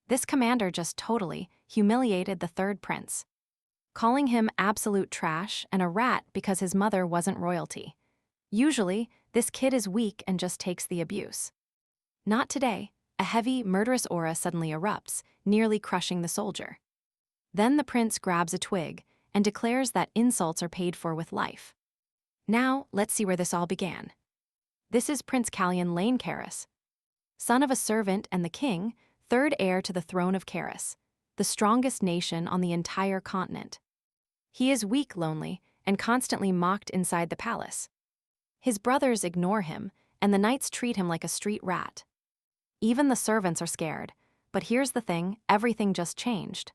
This commander just totally humiliated the third prince, calling him absolute trash and a rat because his mother wasn't royalty. Usually, this kid is weak and just takes the abuse. Not today. A heavy, murderous aura suddenly erupts, nearly crushing the soldier. Then the prince grabs a twig and declares that insults are paid for with life. Now, let's see where this all began. This is Prince Callion Lane Karis, son of a servant and the king, third heir to the throne of Karis, the strongest nation on the entire continent. He is weak, lonely, and constantly mocked inside the palace. His brothers ignore him, and the knights treat him like a street rat. Even the servants are scared, but here's the thing, everything just changed.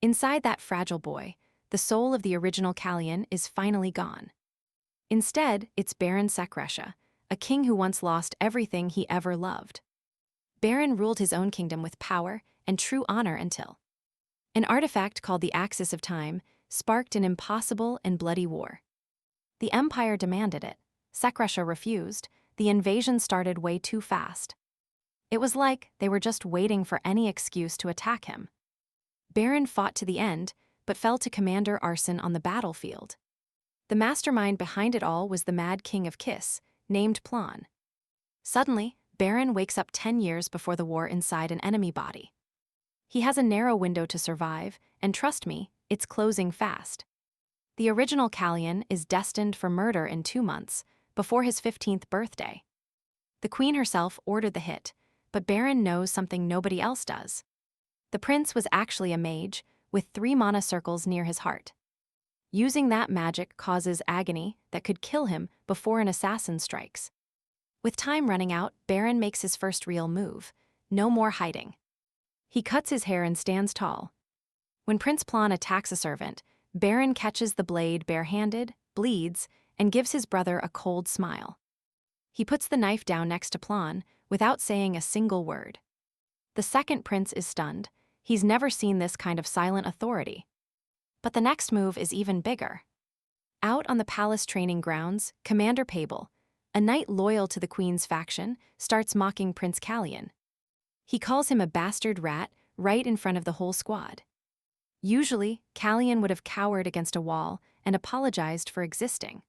Inside that fragile boy, the soul of the original Callion is finally gone. Instead, it's Baron Sekresha, a king who once lost everything he ever loved. Baron ruled his own kingdom with power and true honor until an artifact called the Axis of Time sparked an impossible and bloody war. The Empire demanded it. Sekresha refused. The invasion started way too fast. It was like they were just waiting for any excuse to attack him. Baron fought to the end, but fell to commander arson on the battlefield. The mastermind behind it all was the Mad King of Kiss, named Plon. Suddenly, Baron wakes up 10 years before the war inside an enemy body. He has a narrow window to survive, and trust me, it's closing fast. The original Callion is destined for murder in 2 months, before his 15th birthday. The queen herself ordered the hit, but Baron knows something nobody else does. The prince was actually a mage, with 3 mana circles near his heart. Using that magic causes agony that could kill him before an assassin strikes. With time running out, Baron makes his first real move. No more hiding. He cuts his hair and stands tall. When Prince Plon attacks a servant, Baron catches the blade barehanded, bleeds, and gives his brother a cold smile. He puts the knife down next to Plon without saying a single word. The second prince is stunned. He's never seen this kind of silent authority. But the next move is even bigger. Out on the palace training grounds, Commander Pable, a knight loyal to the queen's faction, starts mocking Prince Callion. He calls him a bastard rat right in front of the whole squad. Usually, Callion would have cowered against a wall and apologized for existing.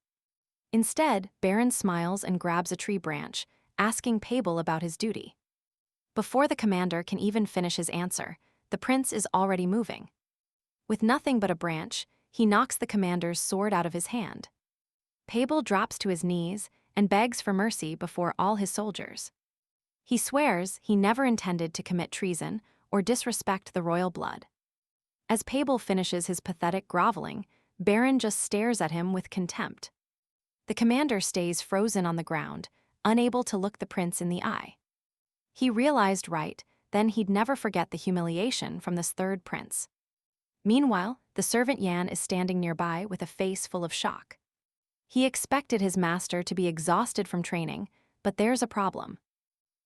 Instead, Baron smiles and grabs a tree branch, asking Pable about his duty. Before the commander can even finish his answer, the prince is already moving. With nothing but a branch, he knocks the commander's sword out of his hand. Pable drops to his knees and begs for mercy before all his soldiers. He swears he never intended to commit treason or disrespect the royal blood. As Pable finishes his pathetic groveling, Baron just stares at him with contempt. The commander stays frozen on the ground, unable to look the prince in the eye. He realized right then he'd never forget the humiliation from this third prince. Meanwhile, the servant Yan is standing nearby with a face full of shock. He expected his master to be exhausted from training, but there's a problem.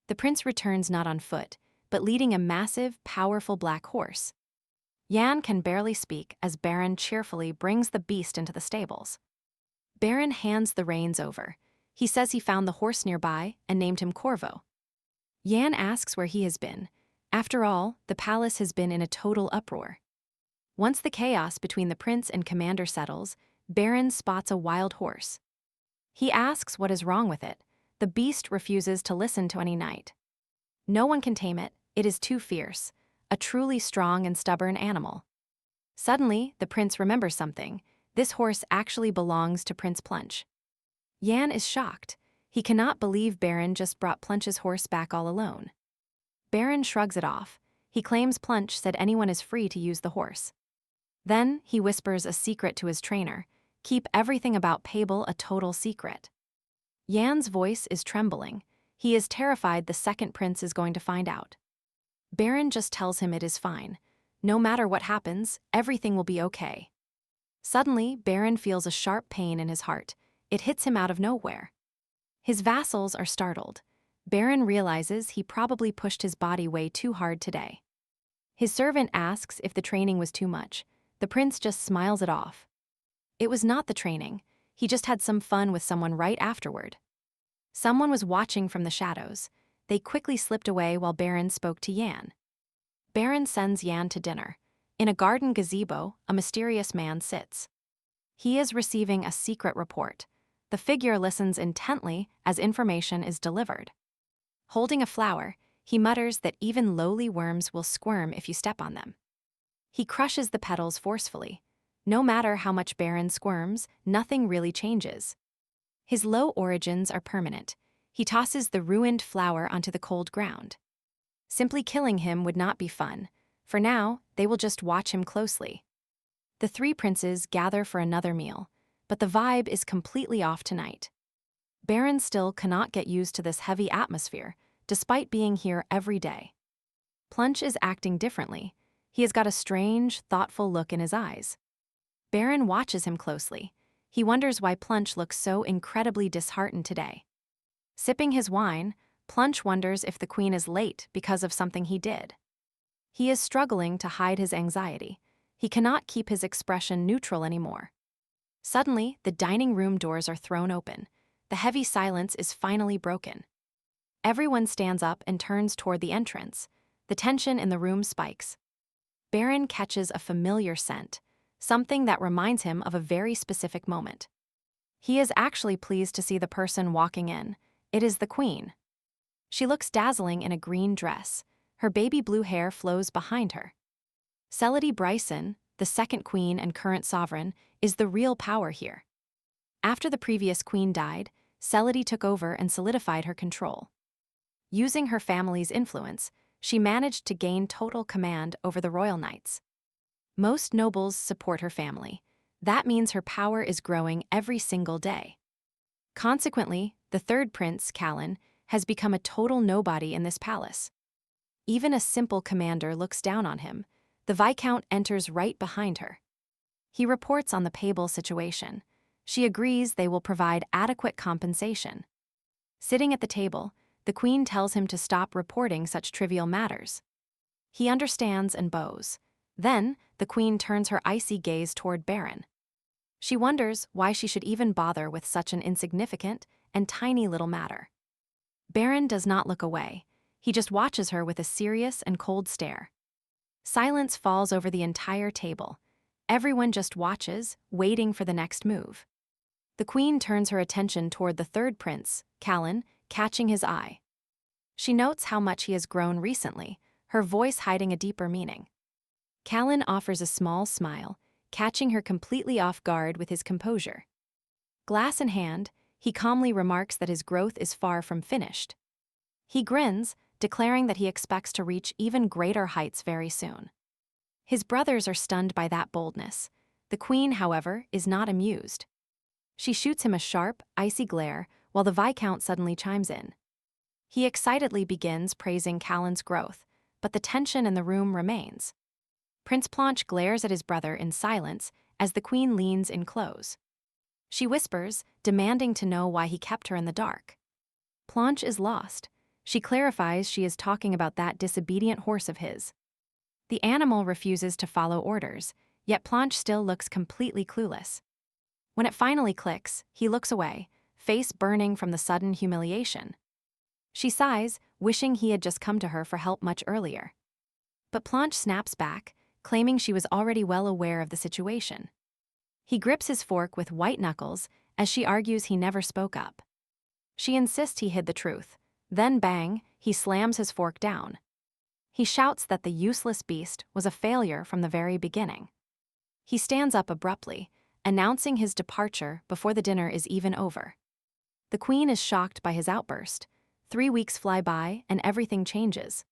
The prince returns not on foot, but leading a massive, powerful black horse. Yan can barely speak as Baron cheerfully brings the beast into the stables. Baron hands the reins over. He says he found the horse nearby and named him Corvo. Yan asks where he has been. After all, the palace has been in a total uproar. Once the chaos between the prince and commander settles, Baron spots a wild horse. He asks what is wrong with it. The beast refuses to listen to any knight. No one can tame it, it is too fierce, a truly strong and stubborn animal. Suddenly, the prince remembers something. This horse actually belongs to Prince Plunge. Yan is shocked. He cannot believe Baron just brought Plunge's horse back all alone. Baron shrugs it off. He claims Plunge said anyone is free to use the horse. Then, he whispers a secret to his trainer. Keep everything about Pable a total secret. Yan's voice is trembling. He is terrified the second prince is going to find out. Baron just tells him it is fine. No matter what happens, everything will be okay. Suddenly, Baron feels a sharp pain in his heart. It hits him out of nowhere. His vassals are startled. Baron realizes he probably pushed his body way too hard today. His servant asks if the training was too much. The prince just smiles it off. It was not the training. He just had some fun with someone right afterward. Someone was watching from the shadows. They quickly slipped away while Baron spoke to Yan. Baron sends Yan to dinner. In a garden gazebo, a mysterious man sits. He is receiving a secret report. The figure listens intently as information is delivered. Holding a flower, he mutters that even lowly worms will squirm if you step on them. He crushes the petals forcefully. No matter how much Baron squirms, nothing really changes. His low origins are permanent. He tosses the ruined flower onto the cold ground. Simply killing him would not be fun. For now, they will just watch him closely. The three princes gather for another meal, but the vibe is completely off tonight. Baron still cannot get used to this heavy atmosphere, despite being here every day. Plunge is acting differently. He has got a strange, thoughtful look in his eyes. Baron watches him closely. He wonders why Plunge looks so incredibly disheartened today. Sipping his wine, Plunge wonders if the queen is late because of something he did. He is struggling to hide his anxiety. He cannot keep his expression neutral anymore. Suddenly, the dining room doors are thrown open. The heavy silence is finally broken. Everyone stands up and turns toward the entrance. The tension in the room spikes. Baron catches a familiar scent, something that reminds him of a very specific moment. He is actually pleased to see the person walking in. It is the queen. She looks dazzling in a green dress. Her baby blue hair flows behind her. Celody Bryson, the second queen and current sovereign, is the real power here. After the previous queen died, Celody took over and solidified her control. Using her family's influence, she managed to gain total command over the royal knights. Most nobles support her family. That means her power is growing every single day. Consequently, the third prince, Callan, has become a total nobody in this palace. Even a simple commander looks down on him. The Viscount enters right behind her. He reports on the Pable situation. She agrees they will provide adequate compensation. Sitting at the table, the queen tells him to stop reporting such trivial matters. He understands and bows. Then, the queen turns her icy gaze toward Baron. She wonders why she should even bother with such an insignificant and tiny little matter. Baron does not look away. He just watches her with a serious and cold stare. Silence falls over the entire table. Everyone just watches, waiting for the next move. The queen turns her attention toward the third prince, Callan, catching his eye. She notes how much he has grown recently, her voice hiding a deeper meaning. Callan offers a small smile, catching her completely off guard with his composure. Glass in hand, he calmly remarks that his growth is far from finished. He grins, declaring that he expects to reach even greater heights very soon. His brothers are stunned by that boldness. The queen, however, is not amused. She shoots him a sharp, icy glare, while the Viscount suddenly chimes in. He excitedly begins praising Callan's growth, but the tension in the room remains. Prince Plunge glares at his brother in silence as the queen leans in close. She whispers, demanding to know why he kept her in the dark. Plunge is lost. She clarifies she is talking about that disobedient horse of his. The animal refuses to follow orders, yet Plunge still looks completely clueless. When it finally clicks, he looks away, face burning from the sudden humiliation. She sighs, wishing he had just come to her for help much earlier. But Plunge snaps back, claiming she was already well aware of the situation. He grips his fork with white knuckles as she argues he never spoke up. She insists he hid the truth. Then bang, he slams his fork down. He shouts that the useless beast was a failure from the very beginning. He stands up abruptly, announcing his departure before the dinner is even over. The queen is shocked by his outburst. 3 weeks fly by and everything changes.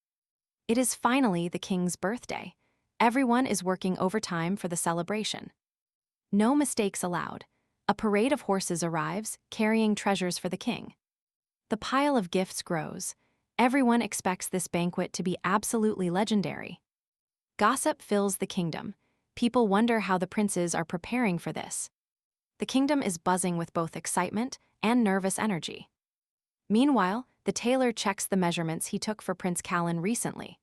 It is finally the king's birthday. Everyone is working overtime for the celebration. No mistakes allowed. A parade of horses arrives, carrying treasures for the king. The pile of gifts grows. Everyone expects this banquet to be absolutely legendary. Gossip fills the kingdom. People wonder how the princes are preparing for this. The kingdom is buzzing with both excitement and nervous energy. Meanwhile, the tailor checks the measurements he took for Prince Callan recently.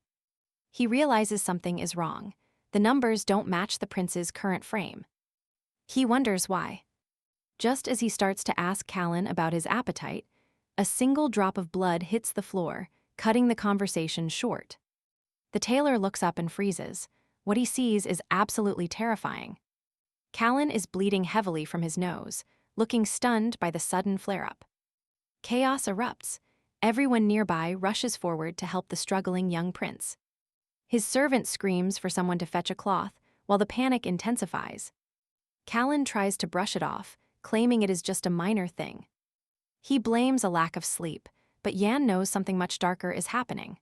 He realizes something is wrong. The numbers don't match the prince's current frame. He wonders why. Just as he starts to ask Callan about his appetite, a single drop of blood hits the floor, cutting the conversation short. The tailor looks up and freezes. What he sees is absolutely terrifying. Callan is bleeding heavily from his nose, looking stunned by the sudden flare-up. Chaos erupts. Everyone nearby rushes forward to help the struggling young prince. His servant screams for someone to fetch a cloth, while the panic intensifies. Callan tries to brush it off, claiming it is just a minor thing. He blames a lack of sleep, but Yan knows something much darker is happening.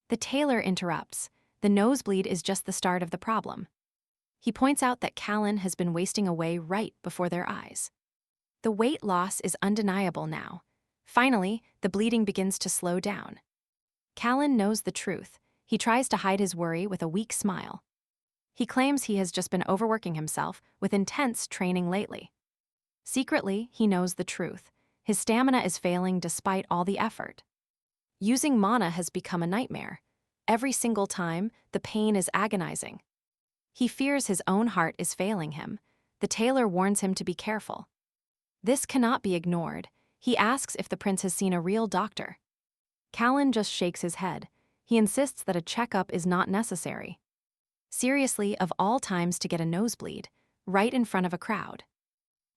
The tailor interrupts. The nosebleed is just the start of the problem. He points out that Callan has been wasting away right before their eyes. The weight loss is undeniable now. Finally, the bleeding begins to slow down. Callan knows the truth. He tries to hide his worry with a weak smile. He claims he has just been overworking himself with intense training lately. Secretly, he knows the truth. His stamina is failing despite all the effort. Using mana has become a nightmare. Every single time, the pain is agonizing. He fears his own heart is failing him. The tailor warns him to be careful. This cannot be ignored. He asks if the prince has seen a real doctor. Callan just shakes his head. He insists that a checkup is not necessary. Seriously, of all times to get a nosebleed, right in front of a crowd.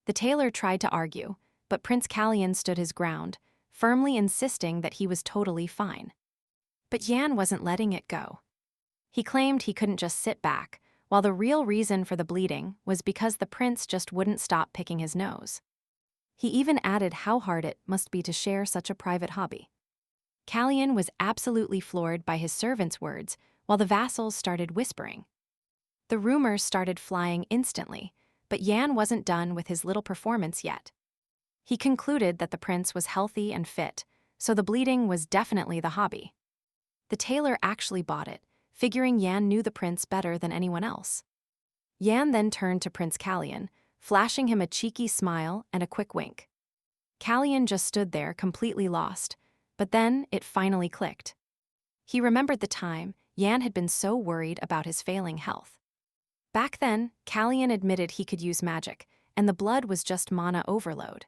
The tailor tried to argue, but Prince Callan stood his ground, firmly insisting that he was totally fine. But Yan wasn't letting it go. He claimed he couldn't just sit back, while the real reason for the bleeding was because the prince just wouldn't stop picking his nose. He even added how hard it must be to share such a private hobby. Callan was absolutely floored by his servant's words, while the vassals started whispering. The rumors started flying instantly, but Yan wasn't done with his little performance yet. He concluded that the prince was healthy and fit, so the bleeding was definitely the hobby. The tailor actually bought it, figuring Yan knew the prince better than anyone else. Yan then turned to Prince Callan, flashing him a cheeky smile and a quick wink. Callan just stood there completely lost, but then it finally clicked. He remembered the time Yan had been so worried about his failing health. Back then, Callan admitted he could use magic, and the blood was just mana overload.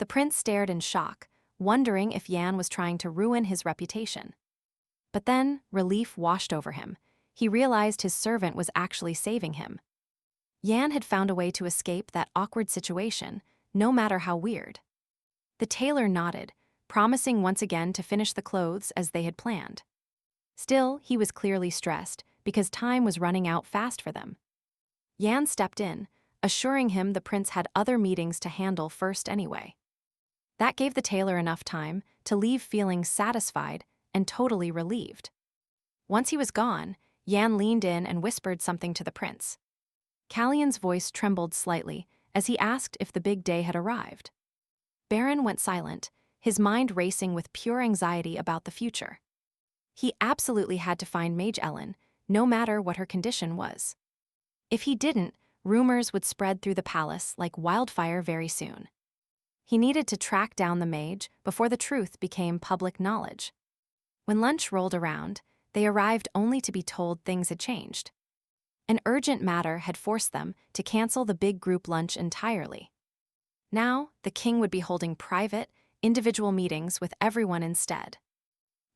The prince stared in shock, wondering if Yan was trying to ruin his reputation. But then, relief washed over him. He realized his servant was actually saving him. Yan had found a way to escape that awkward situation, no matter how weird. The tailor nodded, promising once again to finish the clothes as they had planned. Still, he was clearly stressed, because time was running out fast for them. Yan stepped in, assuring him the prince had other meetings to handle first anyway. That gave the tailor enough time to leave feeling satisfied and totally relieved. Once he was gone, Yan leaned in and whispered something to the prince. Callan's voice trembled slightly as he asked if the big day had arrived. Baron went silent, his mind racing with pure anxiety about the future. He absolutely had to find Mage Ellen, no matter what her condition was. If he didn't, rumors would spread through the palace like wildfire very soon. He needed to track down the mage before the truth became public knowledge. When lunch rolled around, they arrived only to be told things had changed. An urgent matter had forced them to cancel the big group lunch entirely. Now, the king would be holding private, individual meetings with everyone instead.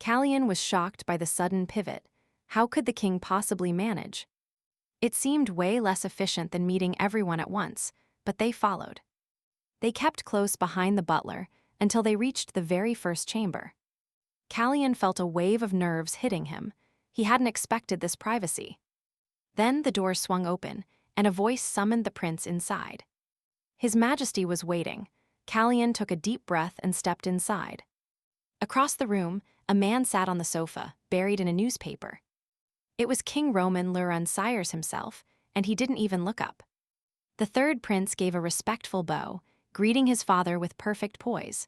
Callan was shocked by the sudden pivot. How could the king possibly manage? It seemed way less efficient than meeting everyone at once, but they followed. They kept close behind the butler until they reached the very first chamber. Callan felt a wave of nerves hitting him. He hadn't expected this privacy. Then the door swung open, and a voice summoned the prince inside. His Majesty was waiting. Callan took a deep breath and stepped inside. Across the room, a man sat on the sofa, buried in a newspaper. It was King Roman Luran-Sires himself, and he didn't even look up. The third prince gave a respectful bow, greeting his father with perfect poise.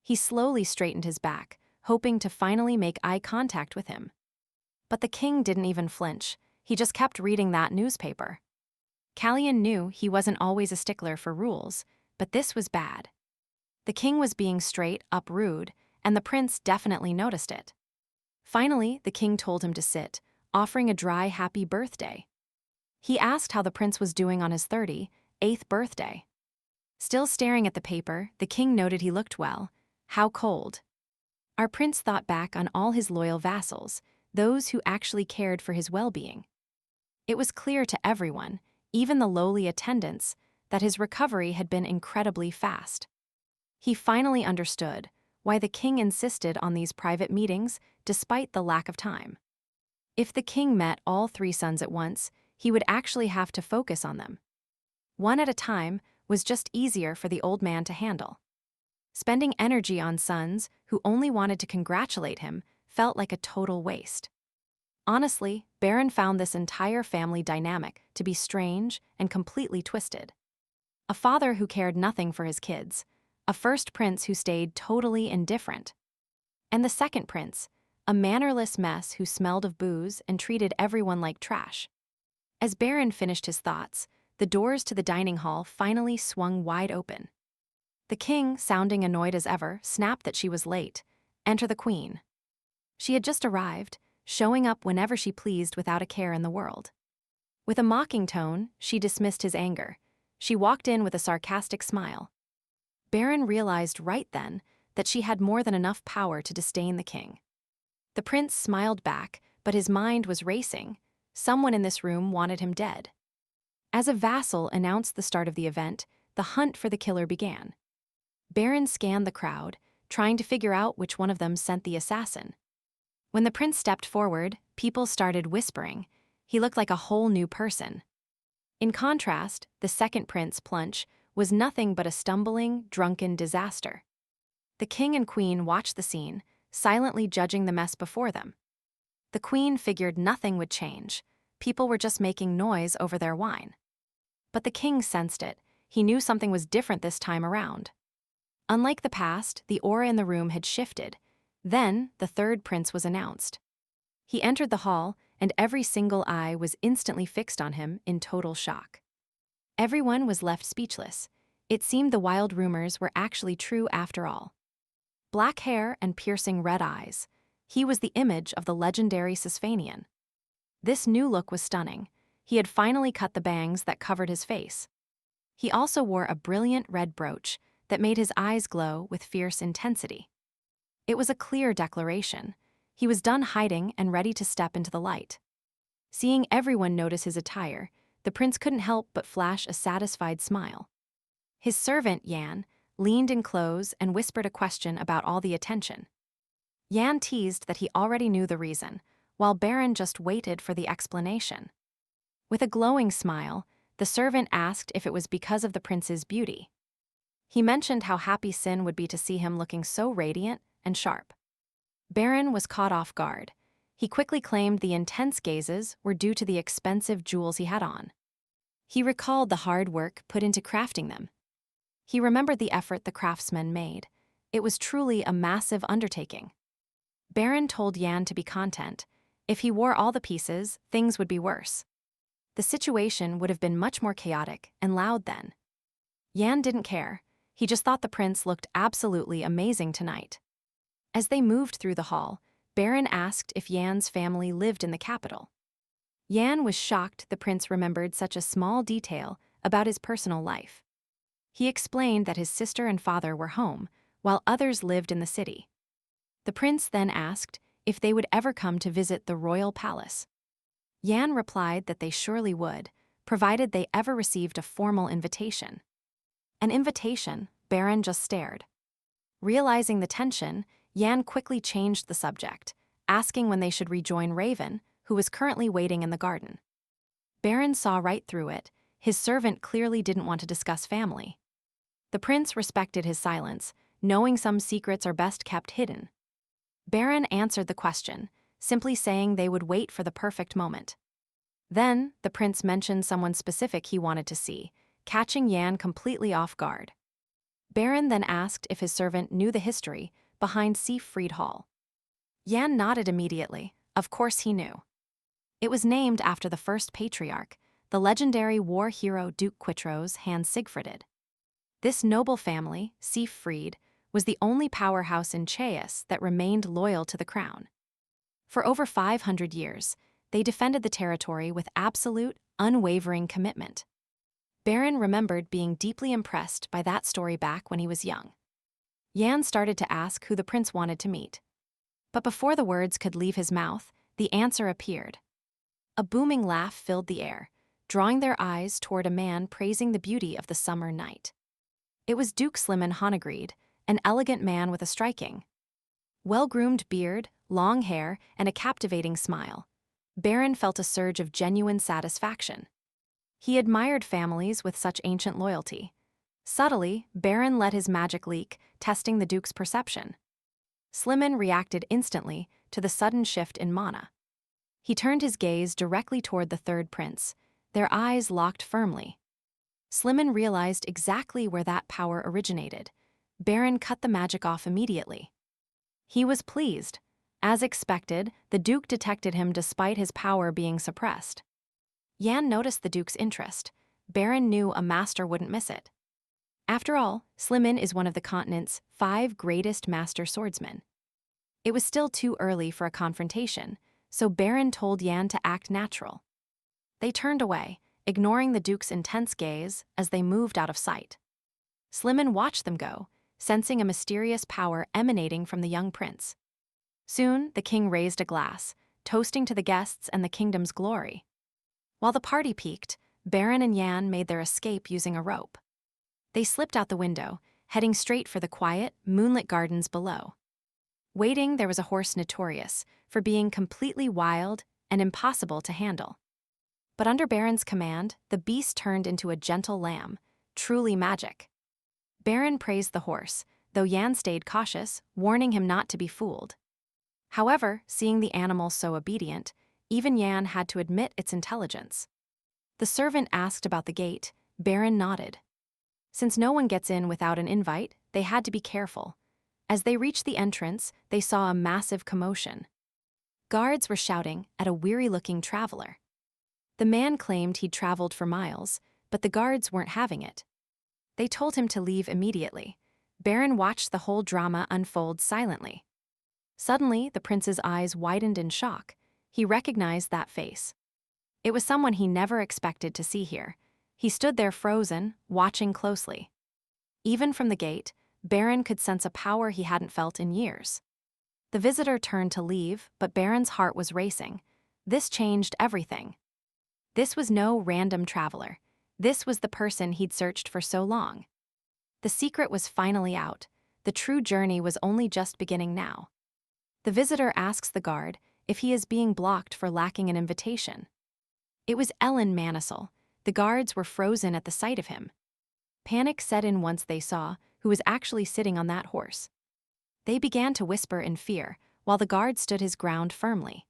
He slowly straightened his back, hoping to finally make eye contact with him. But the king didn't even flinch. He just kept reading that newspaper. Callan knew he wasn't always a stickler for rules, but this was bad. The king was being straight up rude, and the prince definitely noticed it. Finally, the king told him to sit, offering a dry happy birthday. He asked how the prince was doing on his 38th birthday. Still staring at the paper, the king noted he looked well. How cold. Our prince thought back on all his loyal vassals. those who actually cared for his well-being. It was clear to everyone, even the lowly attendants, that his recovery had been incredibly fast. He finally understood why the king insisted on these private meetings despite the lack of time. If the king met all three sons at once, he would actually have to focus on them. One at a time was just easier for the old man to handle. Spending energy on sons who only wanted to congratulate him felt like a total waste. Honestly, Baron found this entire family dynamic to be strange and completely twisted. A father who cared nothing for his kids, a first prince who stayed totally indifferent, and the second prince, a mannerless mess who smelled of booze and treated everyone like trash. As Baron finished his thoughts, the doors to the dining hall finally swung wide open. The king, sounding annoyed as ever, snapped that she was late. Enter the queen. She had just arrived, showing up whenever she pleased without a care in the world. With a mocking tone, she dismissed his anger. She walked in with a sarcastic smile. Baron realized right then that she had more than enough power to disdain the king. The prince smiled back, but his mind was racing. Someone in this room wanted him dead. As a vassal announced the start of the event, the hunt for the killer began. Baron scanned the crowd, trying to figure out which one of them sent the assassin. When the prince stepped forward, people started whispering. He looked like a whole new person. In contrast, the second prince, Plunge, was nothing but a stumbling, drunken disaster. The king and queen watched the scene, silently judging the mess before them. The queen figured nothing would change. People were just making noise over their wine. But the king sensed it. He knew something was different this time around. Unlike the past, the aura in the room had shifted. Then, the third prince was announced. He entered the hall, and every single eye was instantly fixed on him in total shock. Everyone was left speechless. It seemed the wild rumors were actually true after all. Black hair and piercing red eyes. He was the image of the legendary Sisfanian. This new look was stunning. He had finally cut the bangs that covered his face. He also wore a brilliant red brooch that made his eyes glow with fierce intensity. It was a clear declaration. He was done hiding and ready to step into the light. Seeing everyone notice his attire, the prince couldn't help but flash a satisfied smile. His servant, Yan, leaned in close and whispered a question about all the attention. Yan teased that he already knew the reason, while Baron just waited for the explanation. With a glowing smile, the servant asked if it was because of the prince's beauty. He mentioned how happy Sin would be to see him looking so radiant and sharp. Baron was caught off guard. He quickly claimed the intense gazes were due to the expensive jewels he had on. He recalled the hard work put into crafting them. He remembered the effort the craftsmen made. It was truly a massive undertaking. Baron told Yan to be content. If he wore all the pieces, things would be worse. The situation would have been much more chaotic and loud then. Yan didn't care. He just thought the prince looked absolutely amazing tonight. As they moved through the hall, Baron asked if Yan's family lived in the capital. Yan was shocked the prince remembered such a small detail about his personal life. He explained that his sister and father were home, while others lived in the city. The prince then asked if they would ever come to visit the royal palace. Yan replied that they surely would, provided they ever received a formal invitation. An invitation? Baron just stared. Realizing the tension, Yan quickly changed the subject, asking when they should rejoin Raven, who was currently waiting in the garden. Baron saw right through it. His servant clearly didn't want to discuss family. The prince respected his silence, knowing some secrets are best kept hidden. Baron answered the question, simply saying they would wait for the perfect moment. Then, the prince mentioned someone specific he wanted to see, catching Yan completely off guard. Baron then asked if his servant knew the history behind Siegfried Hall. Yan nodded immediately. Of course he knew. It was named after the first patriarch, the legendary war hero Duke Quitros Hans Siegfried. This noble family, Siegfried, was the only powerhouse in Chaos that remained loyal to the crown. For over 500 years, they defended the territory with absolute, unwavering commitment. Baron remembered being deeply impressed by that story back when he was young. Yan started to ask who the prince wanted to meet. But before the words could leave his mouth, the answer appeared. A booming laugh filled the air, drawing their eyes toward a man praising the beauty of the summer night. It was Duke Slimane Honegreed, an elegant man with a striking, well-groomed beard, long hair, and a captivating smile. Baron felt a surge of genuine satisfaction. He admired families with such ancient loyalty. Subtly, Baron let his magic leak, testing the Duke's perception. Slimane reacted instantly to the sudden shift in mana. He turned his gaze directly toward the third prince, their eyes locked firmly. Slimane realized exactly where that power originated. Baron cut the magic off immediately. He was pleased. As expected, the Duke detected him despite his power being suppressed. Yan noticed the Duke's interest. Baron knew a master wouldn't miss it. After all, Slimane is one of the continent's 5 greatest master swordsmen. It was still too early for a confrontation, so Baron told Yan to act natural. They turned away, ignoring the Duke's intense gaze as they moved out of sight. Slimane watched them go, sensing a mysterious power emanating from the young prince. Soon, the king raised a glass, toasting to the guests and the kingdom's glory. While the party peaked, Baron and Yan made their escape using a rope. They slipped out the window, heading straight for the quiet, moonlit gardens below. Waiting, there was a horse notorious for being completely wild and impossible to handle. But under Baron's command, the beast turned into a gentle lamb, truly magic. Baron praised the horse, though Yan stayed cautious, warning him not to be fooled. However, seeing the animal so obedient, even Yan had to admit its intelligence. The servant asked about the gate. Baron nodded. Since no one gets in without an invite, they had to be careful. As they reached the entrance, they saw a massive commotion. Guards were shouting at a weary-looking traveler. The man claimed he'd traveled for miles, but the guards weren't having it. They told him to leave immediately. Baron watched the whole drama unfold silently. Suddenly, the prince's eyes widened in shock. He recognized that face. It was someone he never expected to see here. He stood there frozen, watching closely. Even from the gate, Baron could sense a power he hadn't felt in years. The visitor turned to leave, but Baron's heart was racing. This changed everything. This was no random traveler. This was the person he'd searched for so long. The secret was finally out. The true journey was only just beginning now. The visitor asks the guard if he is being blocked for lacking an invitation. It was Ellen Manisel. The guards were frozen at the sight of him. Panic set in once they saw who was actually sitting on that horse. They began to whisper in fear, while the guard stood his ground firmly.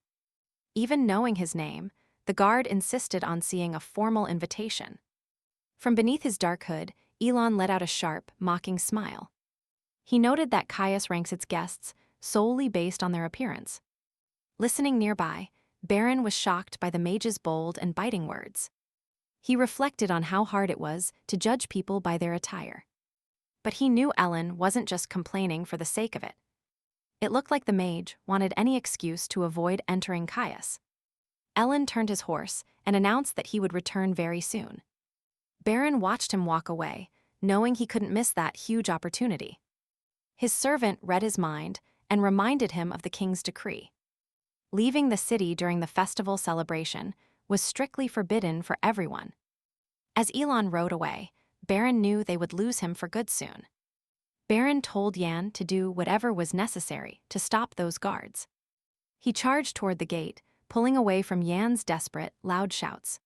Even knowing his name, the guard insisted on seeing a formal invitation. From beneath his dark hood, Elon let out a sharp, mocking smile. He noted that Caius ranks its guests solely based on their appearance. Listening nearby, Baron was shocked by the mage's bold and biting words. He reflected on how hard it was to judge people by their attire. But he knew Ellen wasn't just complaining for the sake of it. It looked like the mage wanted any excuse to avoid entering Caius. Ellen turned his horse and announced that he would return very soon. Baron watched him walk away, knowing he couldn't miss that huge opportunity. His servant read his mind and reminded him of the king's decree. Leaving the city during the festival celebration was strictly forbidden for everyone. As Elon rode away, Baron knew they would lose him for good soon. Baron told Yan to do whatever was necessary to stop those guards. He charged toward the gate, pulling away from Yan's desperate, loud shouts.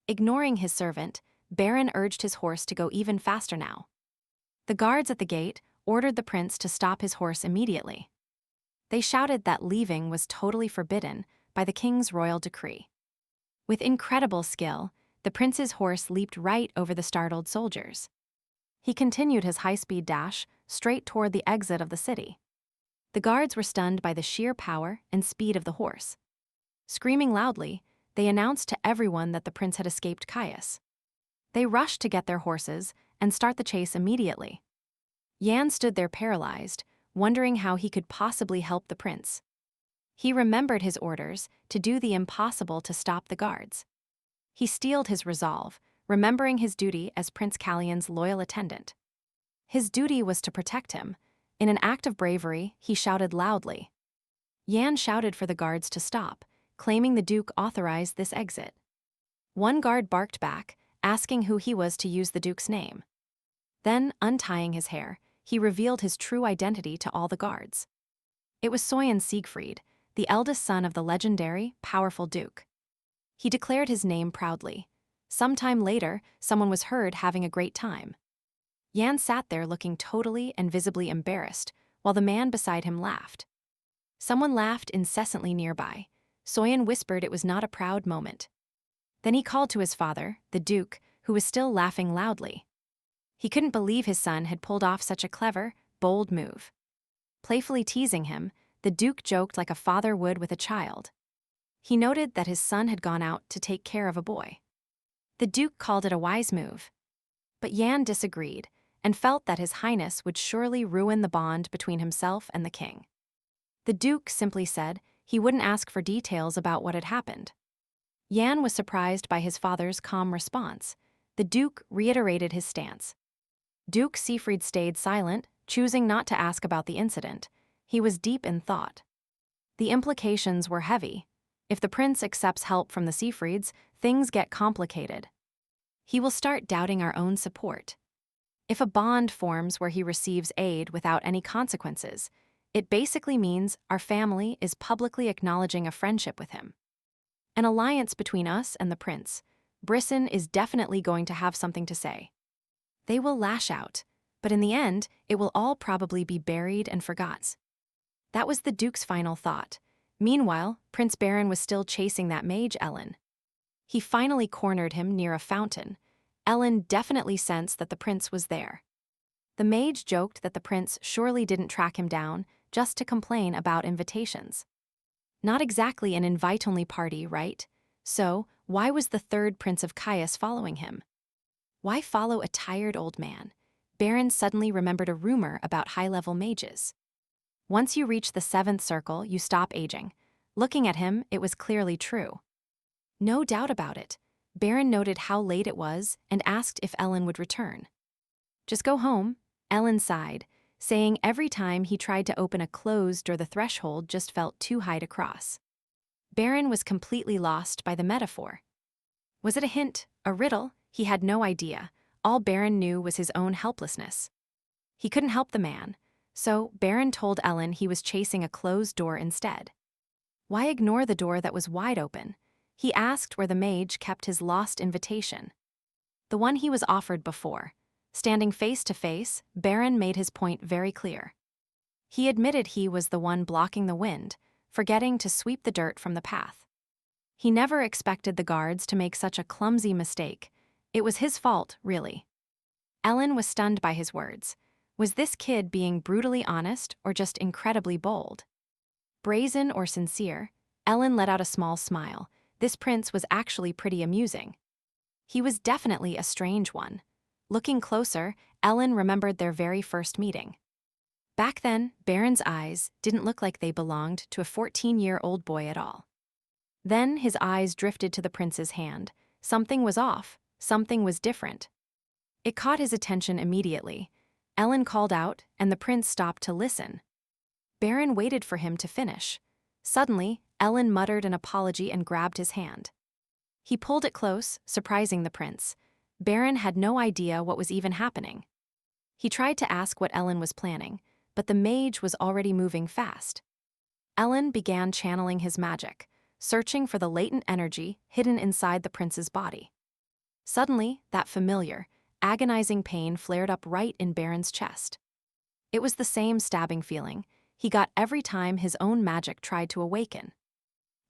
Ignoring his servant, Baron urged his horse to go even faster now. The guards at the gate ordered the prince to stop his horse immediately. They shouted that leaving was totally forbidden by the king's royal decree. With incredible skill, the prince's horse leaped right over the startled soldiers. He continued his high-speed dash straight toward the exit of the city. The guards were stunned by the sheer power and speed of the horse. Screaming loudly, they announced to everyone that the prince had escaped Caius. They rushed to get their horses and start the chase immediately. Yan stood there paralyzed, wondering how he could possibly help the prince. He remembered his orders to do the impossible to stop the guards. He steeled his resolve, remembering his duty as Prince Callion's loyal attendant. His duty was to protect him. In an act of bravery, he shouted loudly. Yan shouted for the guards to stop, claiming the Duke authorized this exit. One guard barked back, asking who he was to use the Duke's name. Then, untying his hair, he revealed his true identity to all the guards. It was Soyen Siegfried, the eldest son of the legendary, powerful Duke. He declared his name proudly. Sometime later, someone was heard having a great time. Yan sat there looking totally and visibly embarrassed, while the man beside him laughed. Someone laughed incessantly nearby. Soyen whispered it was not a proud moment. Then he called to his father, the Duke, who was still laughing loudly. He couldn't believe his son had pulled off such a clever, bold move. Playfully teasing him, the Duke joked like a father would with a child. He noted that his son had gone out to take care of a boy. The Duke called it a wise move. But Yan disagreed, and felt that His Highness would surely ruin the bond between himself and the king. The Duke simply said he wouldn't ask for details about what had happened. Yan was surprised by his father's calm response. The Duke reiterated his stance. Duke Siegfried stayed silent, choosing not to ask about the incident. He was deep in thought. The implications were heavy. If the prince accepts help from the Siegfrieds, things get complicated. He will start doubting our own support. If a bond forms where he receives aid without any consequences, it basically means our family is publicly acknowledging a friendship with him. An alliance between us and the prince, Brisson is definitely going to have something to say. They will lash out, but in the end, it will all probably be buried and forgot. That was the Duke's final thought. Meanwhile, Prince Baron was still chasing that mage Ellen. He finally cornered him near a fountain. Ellen definitely sensed that the prince was there. The mage joked that the prince surely didn't track him down just to complain about invitations. Not exactly an invite-only party, right? So, why was the third Prince of Caius following him? Why follow a tired old man? Baron suddenly remembered a rumor about high-level mages. Once you reach the 7th circle, you stop aging. Looking at him, it was clearly true. No doubt about it. Baron noted how late it was and asked if Ellen would return. Just go home, Ellen sighed, saying every time he tried to open a closed door the threshold just felt too high to cross. Baron was completely lost by the metaphor. Was it a hint, a riddle? He had no idea. All Baron knew was his own helplessness. He couldn't help the man, so Baron told Ellen he was chasing a closed door instead. Why ignore the door that was wide open? He asked where the mage kept his lost invitation. The one he was offered before. Standing face to face, Baron made his point very clear. He admitted he was the one blocking the wind, forgetting to sweep the dirt from the path. He never expected the guards to make such a clumsy mistake. It was his fault, really. Ellen was stunned by his words. Was this kid being brutally honest or just incredibly bold? Brazen or sincere, Ellen let out a small smile. This prince was actually pretty amusing. He was definitely a strange one. Looking closer, Ellen remembered their very first meeting. Back then, Baron's eyes didn't look like they belonged to a 14-year-old boy at all. Then his eyes drifted to the prince's hand. Something was off, something was different. It caught his attention immediately. Ellen called out, and the prince stopped to listen. Baron waited for him to finish. Suddenly, Ellen muttered an apology and grabbed his hand. He pulled it close, surprising the prince. Baron had no idea what was even happening. He tried to ask what Ellen was planning, but the mage was already moving fast. Ellen began channeling his magic, searching for the latent energy hidden inside the prince's body. Suddenly, that familiar, agonizing pain flared up right in Baron's chest. It was the same stabbing feeling he got every time his own magic tried to awaken.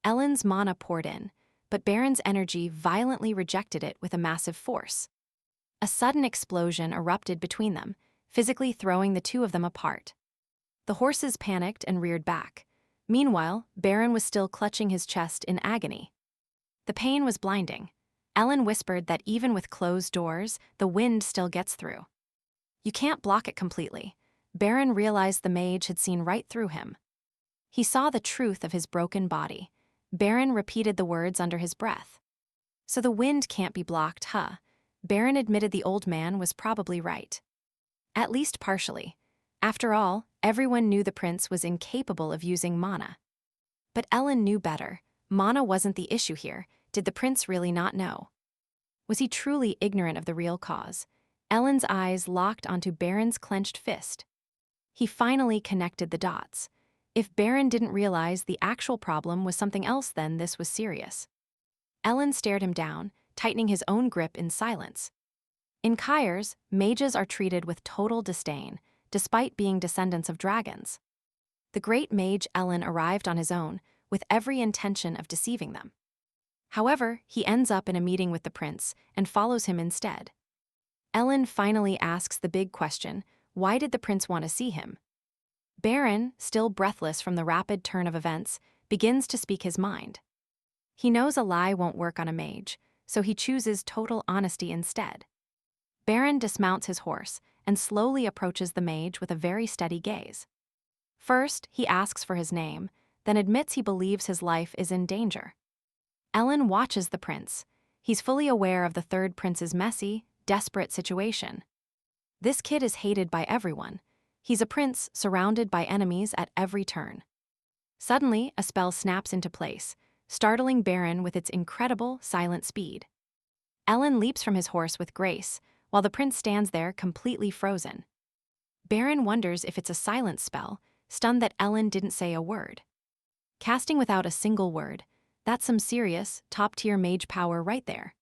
Ellen's mana poured in, but Baron's energy violently rejected it with a massive force. A sudden explosion erupted between them, physically throwing the two of them apart. The horses panicked and reared back. Meanwhile, Baron was still clutching his chest in agony. The pain was blinding. Ellen whispered that even with closed doors, the wind still gets through. You can't block it completely. Baron realized the mage had seen right through him. He saw the truth of his broken body. Baron repeated the words under his breath. So the wind can't be blocked, huh? Baron admitted the old man was probably right. At least partially. After all, everyone knew the prince was incapable of using mana. But Ellen knew better. Mana wasn't the issue here. Did the prince really not know? Was he truly ignorant of the real cause? Ellen's eyes locked onto Baron's clenched fist. He finally connected the dots. If Baron didn't realize the actual problem was something else, then this was serious. Ellen stared him down, tightening his own grip in silence. In Kyers, mages are treated with total disdain, despite being descendants of dragons. The great mage Ellen arrived on his own, with every intention of deceiving them. However, he ends up in a meeting with the prince and follows him instead. Ellen finally asks the big question: why did the prince want to see him? Baron, still breathless from the rapid turn of events, begins to speak his mind. He knows a lie won't work on a mage, so he chooses total honesty instead. Baron dismounts his horse and slowly approaches the mage with a very steady gaze. First, he asks for his name, then admits he believes his life is in danger. Ellen watches the prince. He's fully aware of the third prince's messy, desperate situation. This kid is hated by everyone. He's a prince surrounded by enemies at every turn. Suddenly, a spell snaps into place, startling Baron with its incredible, silent speed. Ellen leaps from his horse with grace, while the prince stands there completely frozen. Baron wonders if it's a silent spell, stunned that Ellen didn't say a word. Casting without a single word, that's some serious, top-tier mage power right there.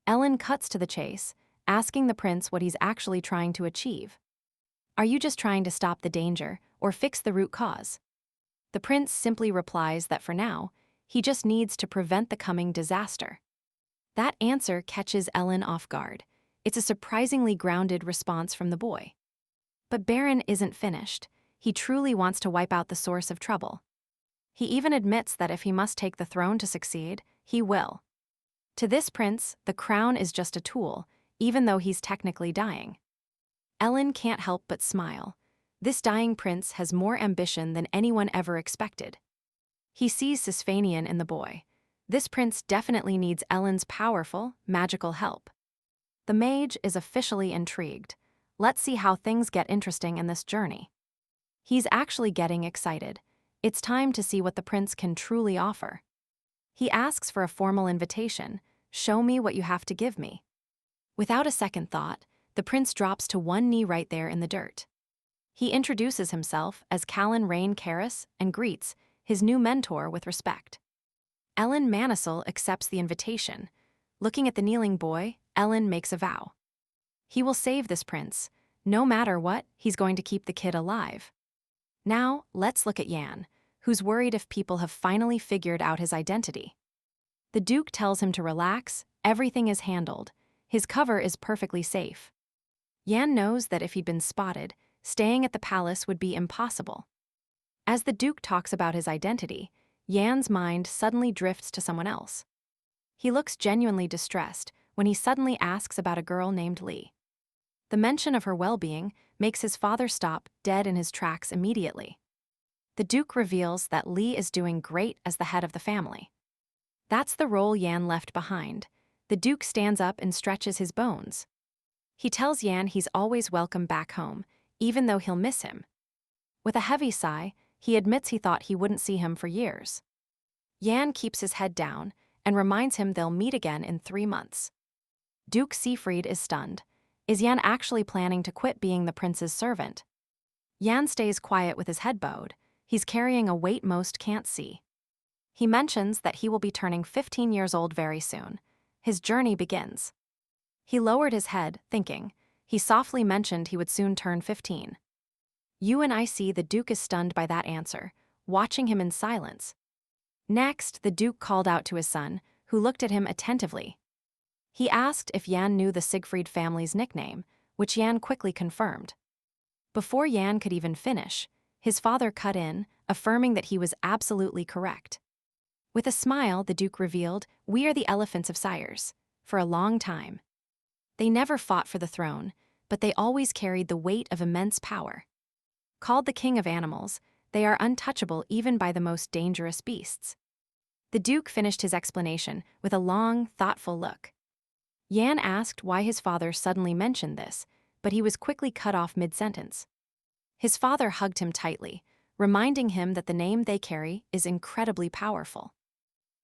Ellen cuts to the chase, asking the prince what he's actually trying to achieve. Are you just trying to stop the danger, or fix the root cause? The prince simply replies that for now, he just needs to prevent the coming disaster. That answer catches Ellen off guard. It's a surprisingly grounded response from the boy. But Baron isn't finished. He truly wants to wipe out the source of trouble. He even admits that if he must take the throne to succeed, he will. To this prince, the crown is just a tool, even though he's technically dying. Ellen can't help but smile. This dying prince has more ambition than anyone ever expected. He sees Sisfanian in the boy. This prince definitely needs Ellen's powerful, magical help. The mage is officially intrigued. Let's see how things get interesting in this journey. He's actually getting excited. It's time to see what the prince can truly offer. He asks for a formal invitation. Show me what you have to give me. Without a second thought, the prince drops to one knee right there in the dirt. He introduces himself as Callan Rain Karis and greets his new mentor with respect. Ellen Manisel accepts the invitation. Looking at the kneeling boy, Ellen makes a vow. He will save this prince. No matter what, he's going to keep the kid alive. Now, let's look at Yan, who's worried if people have finally figured out his identity. The Duke tells him to relax, everything is handled. His cover is perfectly safe. Yan knows that if he'd been spotted, staying at the palace would be impossible. As the Duke talks about his identity, Yan's mind suddenly drifts to someone else. He looks genuinely distressed when he suddenly asks about a girl named Lee. The mention of her well-being makes his father stop dead in his tracks immediately. The Duke reveals that Lee is doing great as the head of the family. That's the role Yan left behind. The Duke stands up and stretches his bones. He tells Yan he's always welcome back home, even though he'll miss him. With a heavy sigh, he admits he thought he wouldn't see him for years. Yan keeps his head down and reminds him they'll meet again in 3 months. Duke Siegfried is stunned. Is Yan actually planning to quit being the prince's servant? Yan stays quiet with his head bowed. He's carrying a weight most can't see. He mentions that he will be turning 15 years old very soon. His journey begins. He lowered his head, thinking. He softly mentioned he would soon turn 15. You and I see the Duke is stunned by that answer, watching him in silence. Next, the Duke called out to his son, who looked at him attentively. He asked if Yan knew the Siegfried family's nickname, which Yan quickly confirmed. Before Yan could even finish, his father cut in, affirming that he was absolutely correct. With a smile, the Duke revealed, "We are the elephants of sires, for a long time." They never fought for the throne, but they always carried the weight of immense power. Called the king of animals, they are untouchable even by the most dangerous beasts. The Duke finished his explanation with a long, thoughtful look. Yan asked why his father suddenly mentioned this, but he was quickly cut off mid-sentence. His father hugged him tightly, reminding him that the name they carry is incredibly powerful.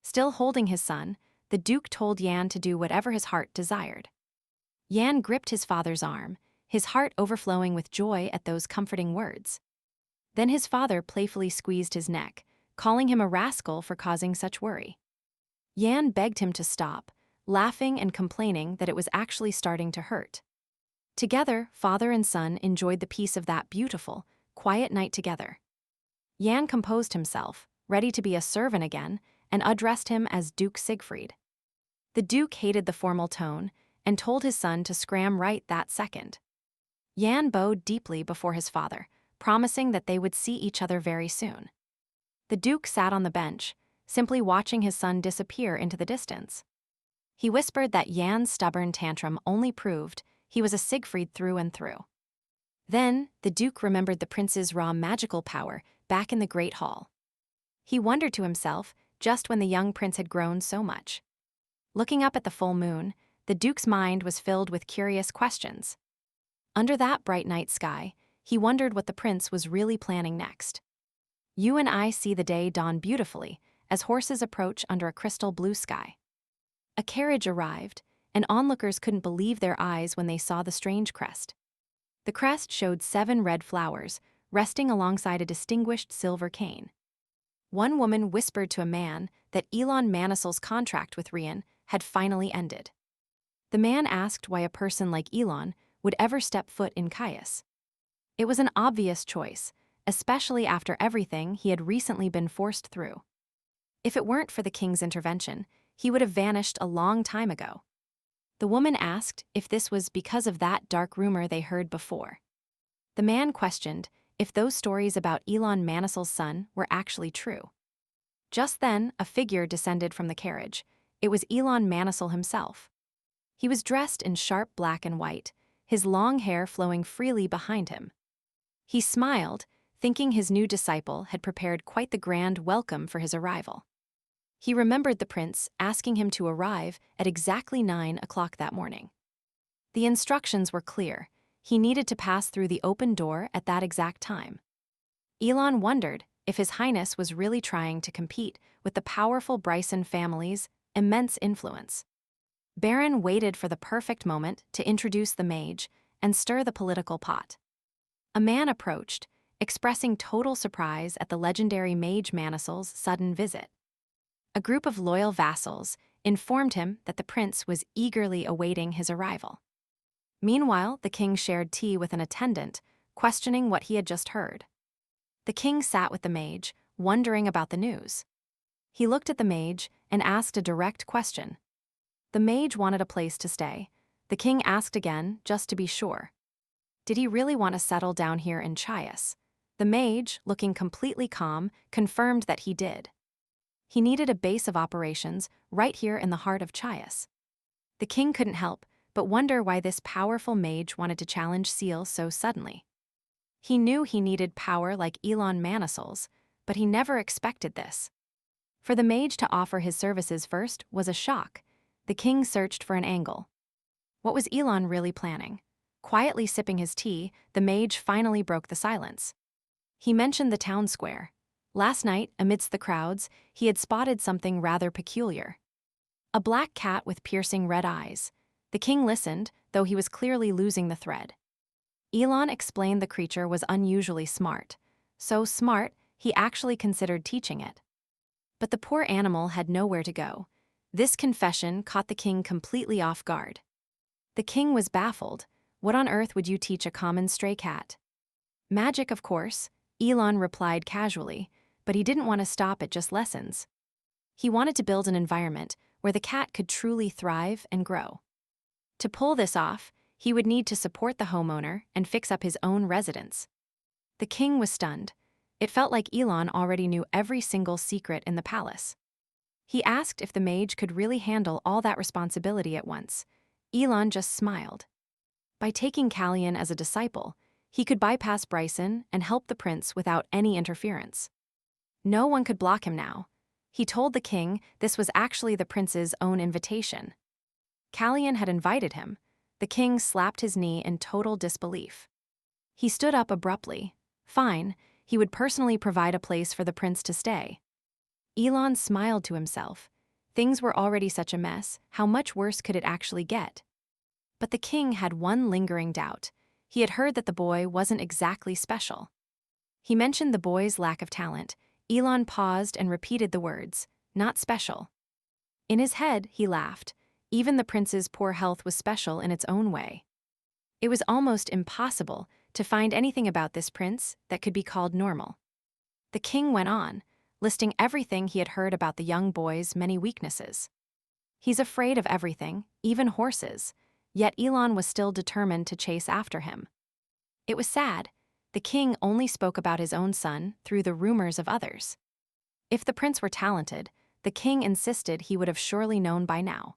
Still holding his son, the Duke told Yan to do whatever his heart desired. Yan gripped his father's arm, his heart overflowing with joy at those comforting words. Then his father playfully squeezed his neck, calling him a rascal for causing such worry. Yan begged him to stop, laughing and complaining that it was actually starting to hurt. Together, father and son enjoyed the peace of that beautiful, quiet night together. Yan composed himself, ready to be a servant again, and addressed him as Duke Siegfried. The Duke hated the formal tone and told his son to scram right that second. Yan bowed deeply before his father, promising that they would see each other very soon. The Duke sat on the bench, simply watching his son disappear into the distance. He whispered that Yan's stubborn tantrum only proved he was a Siegfried through and through. Then, the Duke remembered the prince's raw magical power back in the Great Hall. He wondered to himself just when the young prince had grown so much. Looking up at the full moon, the Duke's mind was filled with curious questions. Under that bright night sky, he wondered what the prince was really planning next. You and I see the day dawn beautifully as horses approach under a crystal blue sky. A carriage arrived, and onlookers couldn't believe their eyes when they saw the strange crest. The crest showed 7 red flowers, resting alongside a distinguished silver cane. One woman whispered to a man that Elon Manisel's contract with Rian had finally ended. The man asked why a person like Elon would ever step foot in Caius. It was an obvious choice, especially after everything he had recently been forced through. If it weren't for the king's intervention, he would have vanished a long time ago. The woman asked if this was because of that dark rumor they heard before. The man questioned if those stories about Elon Manisel's son were actually true. Just then, a figure descended from the carriage. It was Elon Manisel himself. He was dressed in sharp black and white, his long hair flowing freely behind him. He smiled, thinking his new disciple had prepared quite the grand welcome for his arrival. He remembered the prince asking him to arrive at exactly 9 o'clock that morning. The instructions were clear. He needed to pass through the open door at that exact time. Elon wondered if His Highness was really trying to compete with the powerful Bryson family's immense influence. Baron waited for the perfect moment to introduce the mage and stir the political pot. A man approached, expressing total surprise at the legendary mage Manisel's sudden visit. A group of loyal vassals informed him that the prince was eagerly awaiting his arrival. Meanwhile, the king shared tea with an attendant, questioning what he had just heard. The king sat with the mage, wondering about the news. He looked at the mage and asked a direct question. The mage wanted a place to stay. The king asked again, just to be sure. Did he really want to settle down here in Chias? The mage, looking completely calm, confirmed that he did. He needed a base of operations right here in the heart of Chias. The king couldn't help but wonder why this powerful mage wanted to challenge Seal so suddenly. He knew he needed power like Elon Manisel's, but he never expected this. For the mage to offer his services first was a shock. The king searched for an angle. What was Elon really planning? Quietly sipping his tea, the mage finally broke the silence. He mentioned the town square. Last night, amidst the crowds, he had spotted something rather peculiar. A black cat with piercing red eyes. The king listened, though he was clearly losing the thread. Elon explained the creature was unusually smart. So smart, he actually considered teaching it. But the poor animal had nowhere to go. This confession caught the king completely off guard. The king was baffled. What on earth would you teach a common stray cat? Magic, of course, Elon replied casually, but he didn't want to stop at just lessons. He wanted to build an environment where the cat could truly thrive and grow. To pull this off, he would need to support the homeowner and fix up his own residence. The king was stunned. It felt like Elon already knew every single secret in the palace. He asked if the mage could really handle all that responsibility at once. Elon just smiled. By taking Callian as a disciple, he could bypass Bryson and help the prince without any interference. No one could block him now. He told the king this was actually the prince's own invitation. Callian had invited him. The king slapped his knee in total disbelief. He stood up abruptly. Fine, he would personally provide a place for the prince to stay. Elon smiled to himself. Things were already such a mess, how much worse could it actually get? But the king had one lingering doubt. He had heard that the boy wasn't exactly special. He mentioned the boy's lack of talent. Elon paused and repeated the words, "Not special." In his head, he laughed. Even the prince's poor health was special in its own way. It was almost impossible to find anything about this prince that could be called normal. The king went on, listing everything he had heard about the young boy's many weaknesses. He's afraid of everything, even horses, yet Elon was still determined to chase after him. It was sad. The king only spoke about his own son through the rumors of others. If the prince were talented, the king insisted he would have surely known by now.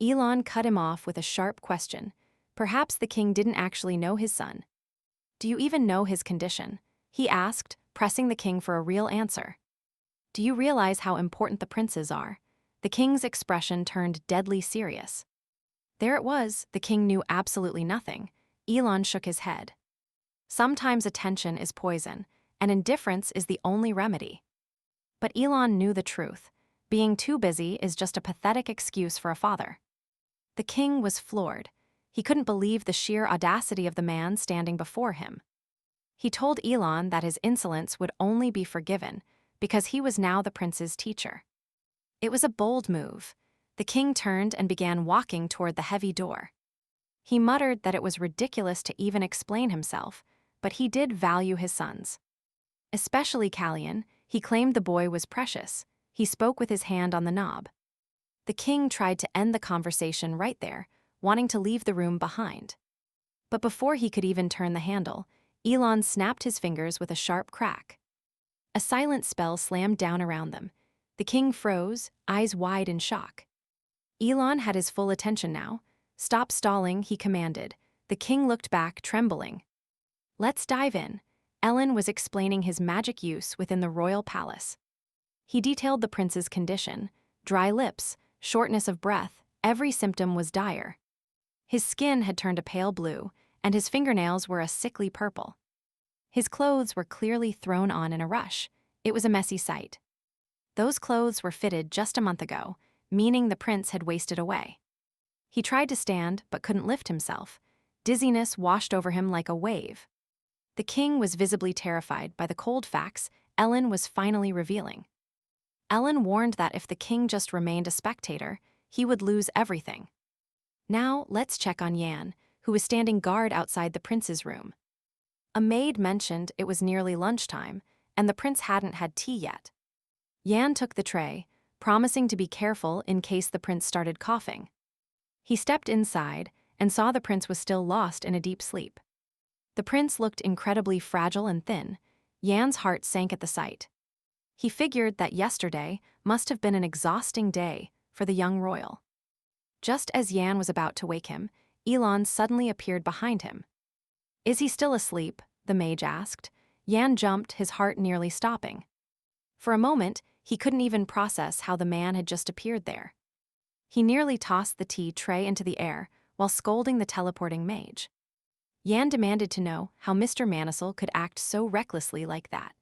Elon cut him off with a sharp question. Perhaps the king didn't actually know his son. "Do you even know his condition?" he asked, pressing the king for a real answer. "Do you realize how important the princes are?" The king's expression turned deadly serious. There it was, the king knew absolutely nothing. Elon shook his head. Sometimes attention is poison, and indifference is the only remedy. But Elon knew the truth. Being too busy is just a pathetic excuse for a father. The king was floored. He couldn't believe the sheer audacity of the man standing before him. He told Elon that his insolence would only be forgiven because he was now the prince's teacher. It was a bold move. The king turned and began walking toward the heavy door. He muttered that it was ridiculous to even explain himself, but he did value his sons. Especially Callion, he claimed the boy was precious. He spoke with his hand on the knob. The king tried to end the conversation right there, wanting to leave the room behind. But before he could even turn the handle, Elon snapped his fingers with a sharp crack. A silent spell slammed down around them. The king froze, eyes wide in shock. Elon had his full attention now. "Stop stalling," he commanded. The king looked back, trembling. "Let's dive in." Elon was explaining his magic use within the royal palace. He detailed the prince's condition: dry lips, shortness of breath, every symptom was dire. His skin had turned a pale blue, and his fingernails were a sickly purple. His clothes were clearly thrown on in a rush. It was a messy sight. Those clothes were fitted just a month ago, meaning the prince had wasted away. He tried to stand, but couldn't lift himself. Dizziness washed over him like a wave. The king was visibly terrified by the cold facts Ellen was finally revealing. Ellen warned that if the king just remained a spectator, he would lose everything. Now, let's check on Yan, who was standing guard outside the prince's room. A maid mentioned it was nearly lunchtime, and the prince hadn't had tea yet. Yan took the tray, promising to be careful in case the prince started coughing. He stepped inside and saw the prince was still lost in a deep sleep. The prince looked incredibly fragile and thin. Yan's heart sank at the sight. He figured that yesterday must have been an exhausting day for the young royal. Just as Yan was about to wake him, Elon suddenly appeared behind him. "Is he still asleep?" the mage asked. Yan jumped, his heart nearly stopping. For a moment, he couldn't even process how the man had just appeared there. He nearly tossed the tea tray into the air while scolding the teleporting mage. Yan demanded to know how Mr. Manisel could act so recklessly like that.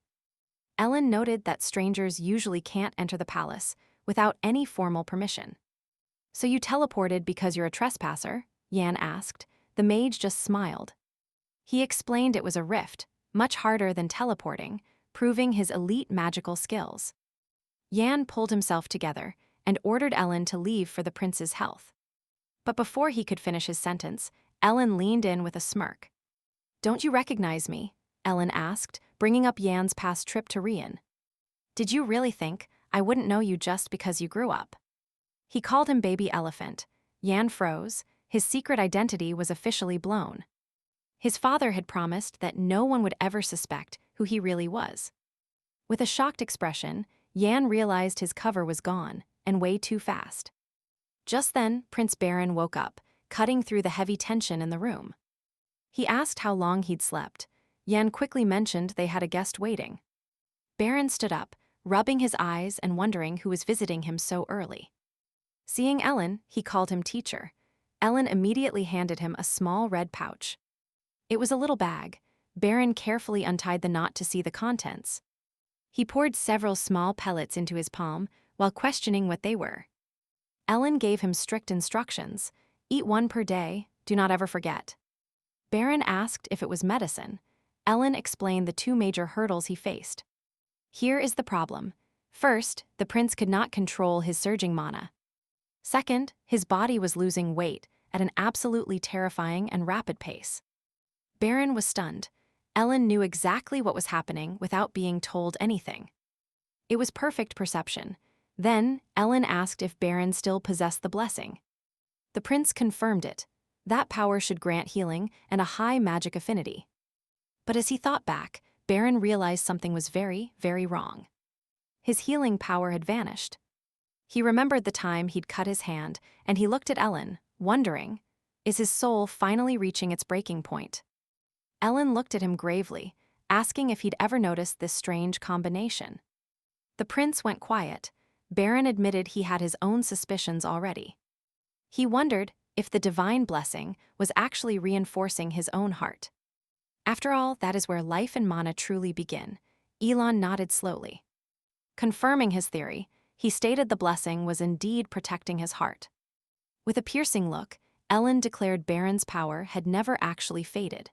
Ellen noted that strangers usually can't enter the palace without any formal permission. "So you teleported because you're a trespasser?" Yan asked. The mage just smiled. He explained it was a rift, much harder than teleporting, proving his elite magical skills. Yan pulled himself together and ordered Ellen to leave for the prince's health. But before he could finish his sentence, Ellen leaned in with a smirk. "Don't you recognize me?" Ellen asked, bringing up Yan's past trip to Rian. "Did you really think I wouldn't know you just because you grew up?" He called him Baby Elephant. Yan froze. His secret identity was officially blown. His father had promised that no one would ever suspect who he really was. With a shocked expression, Yan realized his cover was gone, and way too fast. Just then, Prince Baron woke up, cutting through the heavy tension in the room. He asked how long he'd slept. Yan quickly mentioned they had a guest waiting. Baron stood up, rubbing his eyes and wondering who was visiting him so early. Seeing Ellen, he called him teacher. Ellen immediately handed him a small red pouch. It was a little bag. Baron carefully untied the knot to see the contents. He poured several small pellets into his palm while questioning what they were. Ellen gave him strict instructions. Eat one per day, do not ever forget. Baron asked if it was medicine. Ellen explained the two major hurdles he faced. Here is the problem. First, the prince could not control his surging mana. Second, his body was losing weight at an absolutely terrifying and rapid pace. Baron was stunned. Ellen knew exactly what was happening without being told anything. It was perfect perception. Then, Ellen asked if Baron still possessed the blessing. The prince confirmed it. That power should grant healing and a high magic affinity. But as he thought back, Baron realized something was very, very wrong. His healing power had vanished. He remembered the time he'd cut his hand, and he looked at Ellen, wondering, is his soul finally reaching its breaking point? Ellen looked at him gravely, asking if he'd ever noticed this strange combination. The prince went quiet. Baron admitted he had his own suspicions already. He wondered if the divine blessing was actually reinforcing his own heart. After all, that is where life and mana truly begin. Elon nodded slowly. Confirming his theory, he stated the blessing was indeed protecting his heart. With a piercing look, Ellen declared Baron's power had never actually faded.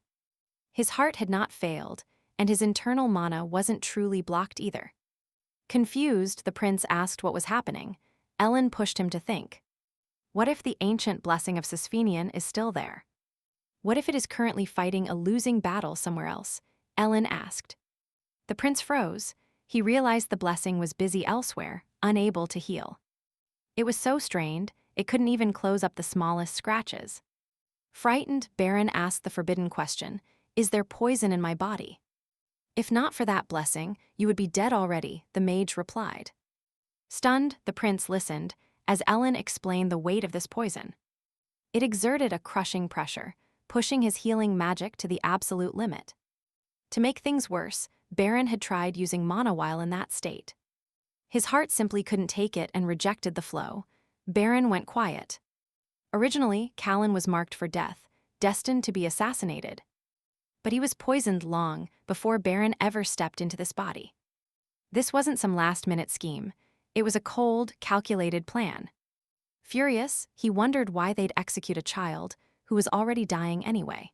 His heart had not failed, and his internal mana wasn't truly blocked either. Confused, the prince asked what was happening. Ellen pushed him to think. What if the ancient blessing of Sisphenian is still there? What if it is currently fighting a losing battle somewhere else? Ellen asked. The prince froze. He realized the blessing was busy elsewhere, unable to heal. It was so strained, it couldn't even close up the smallest scratches. Frightened, Baron asked the forbidden question, is there poison in my body? If not for that blessing, you would be dead already, the mage replied. Stunned, the prince listened, as Ellen explained the weight of this poison. It exerted a crushing pressure, pushing his healing magic to the absolute limit. To make things worse, Baron had tried using mana while in that state. His heart simply couldn't take it and rejected the flow. Baron went quiet. Originally, Callan was marked for death, destined to be assassinated. But he was poisoned long before Baron ever stepped into this body. This wasn't some last-minute scheme. It was a cold, calculated plan. Furious, he wondered why they'd execute a child who was already dying anyway.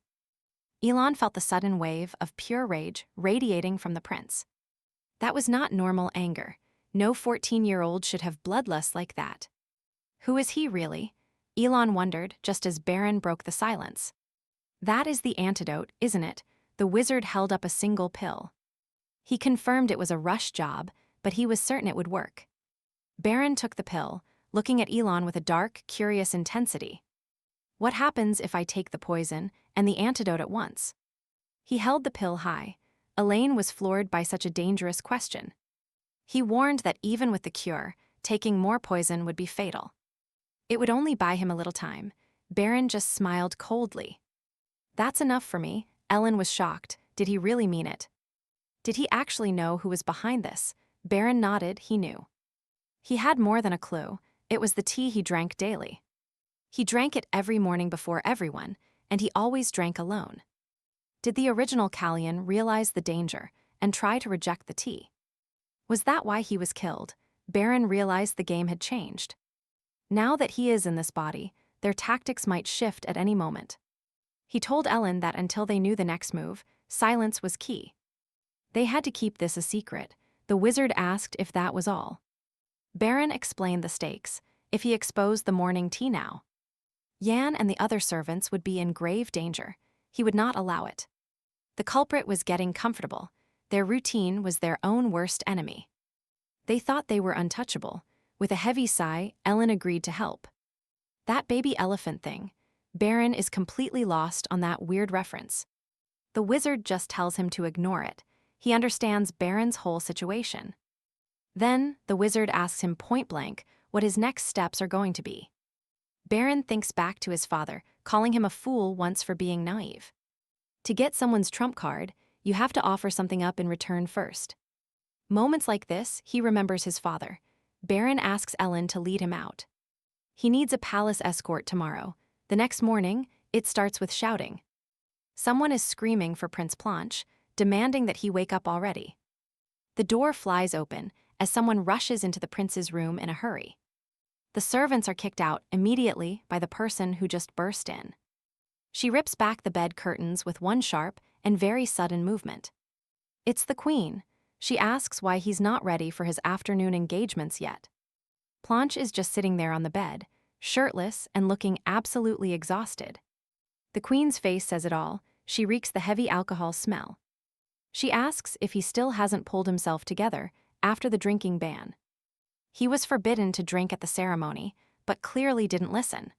Elon felt the sudden wave of pure rage radiating from the prince. That was not normal anger. No 14-year-old should have bloodlust like that. Who is he really? Elon wondered, just as Baron broke the silence. That is the antidote, isn't it? The wizard held up a single pill. He confirmed it was a rush job, but he was certain it would work. Baron took the pill, looking at Elon with a dark, curious intensity. What happens if I take the poison and the antidote at once? He held the pill high. Elaine was floored by such a dangerous question. He warned that even with the cure, taking more poison would be fatal. It would only buy him a little time. Baron just smiled coldly. That's enough for me. Ellen was shocked. Did he really mean it? Did he actually know who was behind this? Baron nodded, he knew. He had more than a clue. It was the tea he drank daily. He drank it every morning before everyone, and he always drank alone. Did the original Callian realize the danger and try to reject the tea? Was that why he was killed? Baron realized the game had changed. Now that he is in this body, their tactics might shift at any moment. He told Ellen that until they knew the next move, silence was key. They had to keep this a secret. The wizard asked if that was all. Baron explained the stakes. If he exposed the morning tea now, Yan and the other servants would be in grave danger. He would not allow it. The culprit was getting comfortable. Their routine was their own worst enemy. They thought they were untouchable. With a heavy sigh, Ellen agreed to help. That baby elephant thing. Baron is completely lost on that weird reference. The wizard just tells him to ignore it. He understands Baron's whole situation. Then, the wizard asks him point-blank what his next steps are going to be. Baron thinks back to his father, calling him a fool once for being naive. To get someone's trump card, you have to offer something up in return first. Moments like this, he remembers his father. Baron asks Ellen to lead him out. He needs a palace escort tomorrow. The next morning, it starts with shouting. Someone is screaming for Prince Plunge, demanding that he wake up already. The door flies open as someone rushes into the prince's room in a hurry. The servants are kicked out immediately by the person who just burst in. She rips back the bed curtains with one sharp and very sudden movement. It's the queen. She asks why he's not ready for his afternoon engagements yet. Plunge is just sitting there on the bed, shirtless and looking absolutely exhausted. The queen's face says it all. She reeks the heavy alcohol smell. She asks if he still hasn't pulled himself together after the drinking ban. He was forbidden to drink at the ceremony, but clearly didn't listen.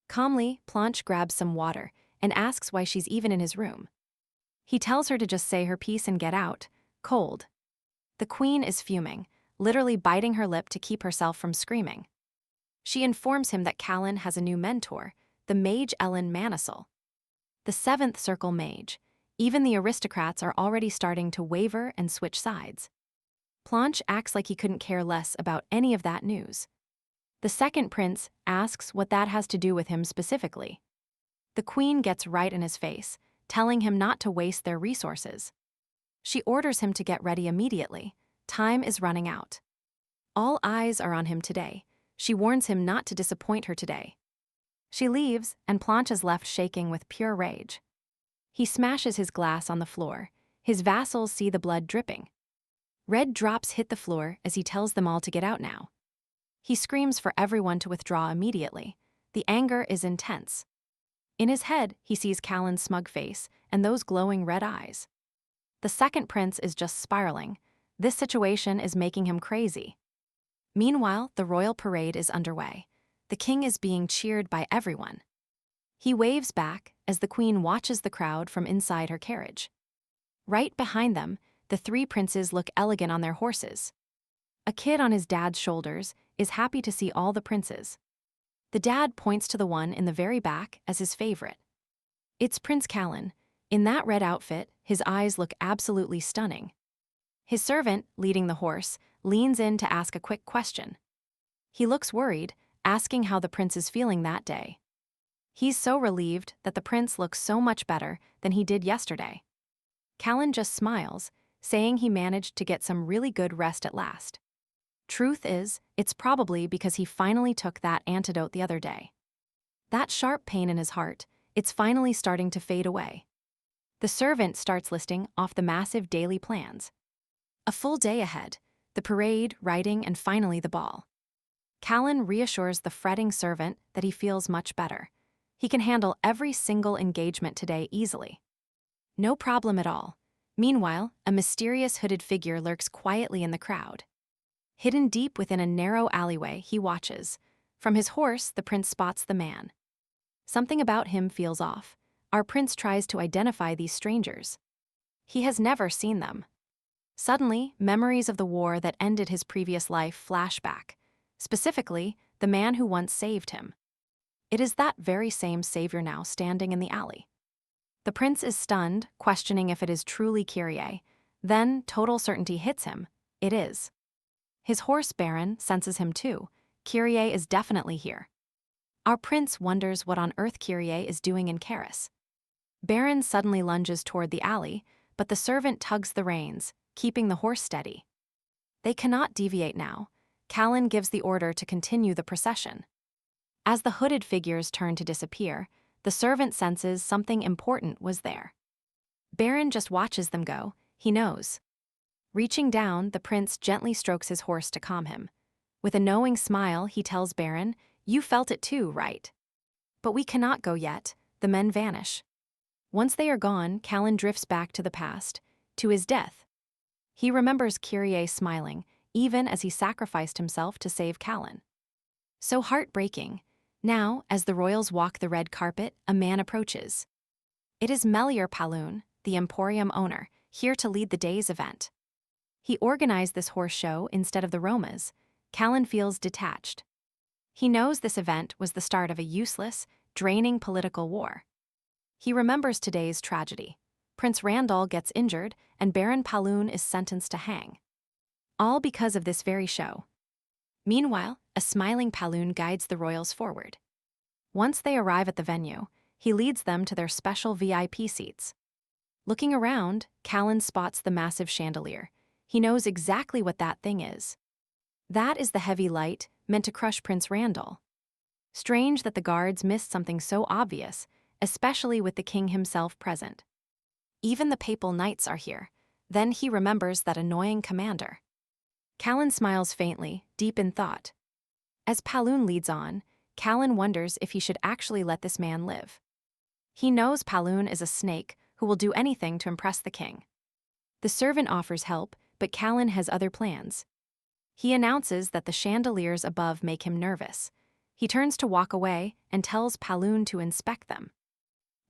Calmly, Plunge grabs some water and asks why she's even in his room. He tells her to just say her piece and get out, cold. The queen is fuming, literally biting her lip to keep herself from screaming. She informs him that Callan has a new mentor, the mage Ellen Manisol. The 7th circle mage. Even the aristocrats are already starting to waver and switch sides. Plunge acts like he couldn't care less about any of that news. The 2nd prince asks what that has to do with him specifically. The queen gets right in his face, telling him not to waste their resources. She orders him to get ready immediately. Time is running out. All eyes are on him today. She warns him not to disappoint her today. She leaves, and Plunge is left shaking with pure rage. He smashes his glass on the floor. His vassals see the blood dripping. Red drops hit the floor as he tells them all to get out now. He screams for everyone to withdraw immediately. The anger is intense. In his head, he sees Callan's smug face and those glowing red eyes. The 2nd prince is just spiraling. This situation is making him crazy. Meanwhile, the royal parade is underway. The king is being cheered by everyone. He waves back as the queen watches the crowd from inside her carriage. Right behind them, the 3 princes look elegant on their horses. A kid on his dad's shoulders is happy to see all the princes. The dad points to the one in the very back as his favorite. It's Prince Callan. In that red outfit, his eyes look absolutely stunning. His servant, leading the horse, leans in to ask a quick question. He looks worried, asking how the prince is feeling that day. He's so relieved that the prince looks so much better than he did yesterday. Callan just smiles, saying he managed to get some really good rest at last. Truth is, it's probably because he finally took that antidote the other day. That sharp pain in his heart, it's finally starting to fade away. The servant starts listing off the massive daily plans. A full day ahead, the parade, riding, and finally the ball. Callan reassures the fretting servant that he feels much better. He can handle every single engagement today easily. No problem at all. Meanwhile, a mysterious hooded figure lurks quietly in the crowd. Hidden deep within a narrow alleyway, he watches. From his horse, the prince spots the man. Something about him feels off. Our prince tries to identify these strangers. He has never seen them. Suddenly, memories of the war that ended his previous life flash back. Specifically, the man who once saved him. It is that very same savior now standing in the alley. The prince is stunned, questioning if it is truly Kyrie. Then, total certainty hits him. It is. His horse Baron senses him too. Kyrie is definitely here. Our prince wonders what on earth Kyrie is doing in Karis. Baron suddenly lunges toward the alley, but the servant tugs the reins, keeping the horse steady. They cannot deviate now. Callan gives the order to continue the procession. As the hooded figures turn to disappear, the servant senses something important was there. Baron just watches them go. He knows. Reaching down, the prince gently strokes his horse to calm him. With a knowing smile, he tells Baron, "You felt it too, right? But we cannot go yet." The men vanish. Once they are gone, Callan drifts back to the past, to his death. He remembers Kyrie smiling, even as he sacrificed himself to save Callan. So heartbreaking. Now, as the royals walk the red carpet, a man approaches. It is Melior Paloon, the Emporium owner, here to lead the day's event. He organized this horse show instead of the Romas. Callan feels detached. He knows this event was the start of a useless, draining political war. He remembers today's tragedy. Prince Randall gets injured, and Baron Paloon is sentenced to hang. All because of this very show. Meanwhile, a smiling Paloon guides the royals forward. Once they arrive at the venue, he leads them to their special VIP seats. Looking around, Callan spots the massive chandelier. He knows exactly what that thing is. That is the heavy light meant to crush Prince Randall. Strange that the guards missed something so obvious, especially with the king himself present. Even the papal knights are here. Then he remembers that annoying commander. Callan smiles faintly, deep in thought. As Paloon leads on, Callan wonders if he should actually let this man live. He knows Paloon is a snake who will do anything to impress the king. The servant offers help, but Callan has other plans. He announces that the chandeliers above make him nervous. He turns to walk away and tells Paloon to inspect them.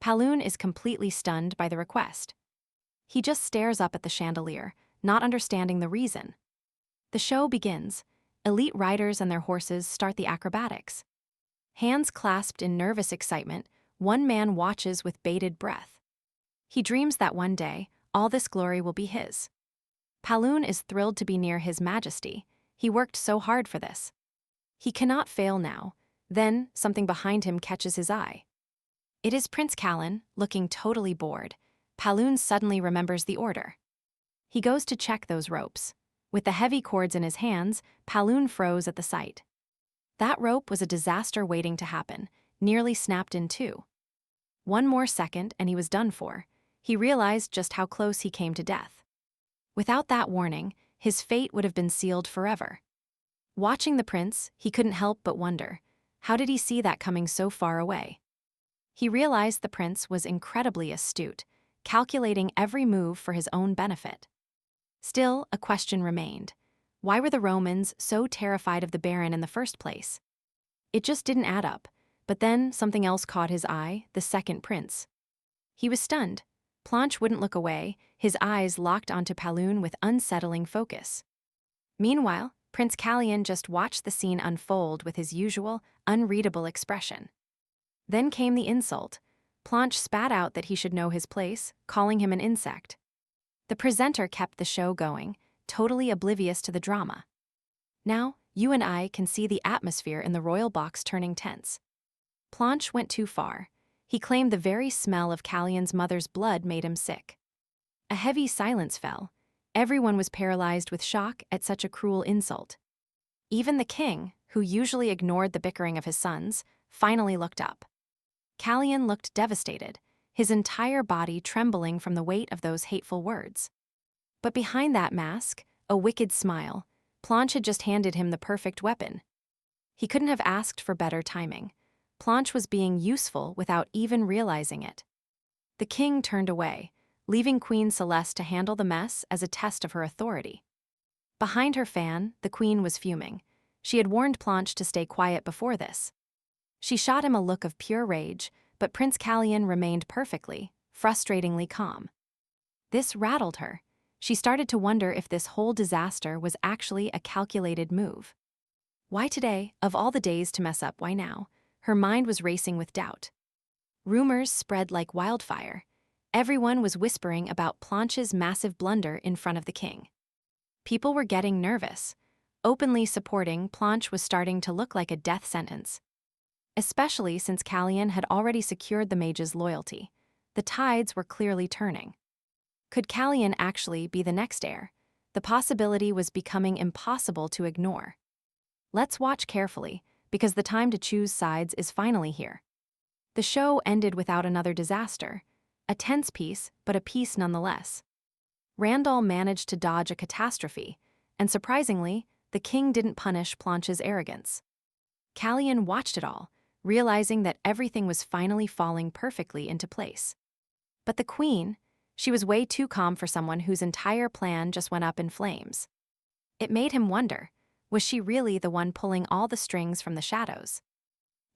Paloon is completely stunned by the request. He just stares up at the chandelier, not understanding the reason. The show begins. Elite riders and their horses start the acrobatics. Hands clasped in nervous excitement, one man watches with bated breath. He dreams that one day, all this glory will be his. Paloon is thrilled to be near His Majesty. He worked so hard for this. He cannot fail now. Then, something behind him catches his eye. It is Prince Callan, looking totally bored. Paloon suddenly remembers the order. He goes to check those ropes. With the heavy cords in his hands, Paloon froze at the sight. That rope was a disaster waiting to happen, nearly snapped in two. One more second and he was done for. He realized just how close he came to death. Without that warning, his fate would have been sealed forever. Watching the prince, he couldn't help but wonder, how did he see that coming so far away? He realized the prince was incredibly astute, calculating every move for his own benefit. Still, a question remained. Why were the Romans so terrified of the Baron in the first place? It just didn't add up, but then something else caught his eye, the second prince. He was stunned. Plunge wouldn't look away, his eyes locked onto Paloon with unsettling focus. Meanwhile, Prince Callan just watched the scene unfold with his usual, unreadable expression. Then came the insult. Plunge spat out that he should know his place, calling him an insect. The presenter kept the show going, totally oblivious to the drama. Now, you and I can see the atmosphere in the royal box turning tense. Plunge went too far. He claimed the very smell of Callan's mother's blood made him sick. A heavy silence fell. Everyone was paralyzed with shock at such a cruel insult. Even the king, who usually ignored the bickering of his sons, finally looked up. Callan looked devastated, his entire body trembling from the weight of those hateful words. But behind that mask, a wicked smile. Plunge had just handed him the perfect weapon. He couldn't have asked for better timing. Plunge was being useful without even realizing it. The king turned away, leaving Queen Celeste to handle the mess as a test of her authority. Behind her fan, the queen was fuming. She had warned Plunge to stay quiet before this. She shot him a look of pure rage, but Prince Callan remained perfectly, frustratingly calm. This rattled her. She started to wonder if this whole disaster was actually a calculated move. Why today, of all the days to mess up, why now? Her mind was racing with doubt. Rumors spread like wildfire. Everyone was whispering about Plunge's massive blunder in front of the king. People were getting nervous. Openly supporting Plunge was starting to look like a death sentence. Especially since Callan had already secured the mage's loyalty. The tides were clearly turning. Could Callan actually be the next heir? The possibility was becoming impossible to ignore. Let's watch carefully, because the time to choose sides is finally here. The show ended without another disaster. A tense piece, but a piece nonetheless. Randall managed to dodge a catastrophe, and surprisingly, the king didn't punish Plunge's arrogance. Callan watched it all, realizing that everything was finally falling perfectly into place. But the queen, she was way too calm for someone whose entire plan just went up in flames. It made him wonder, was she really the one pulling all the strings from the shadows?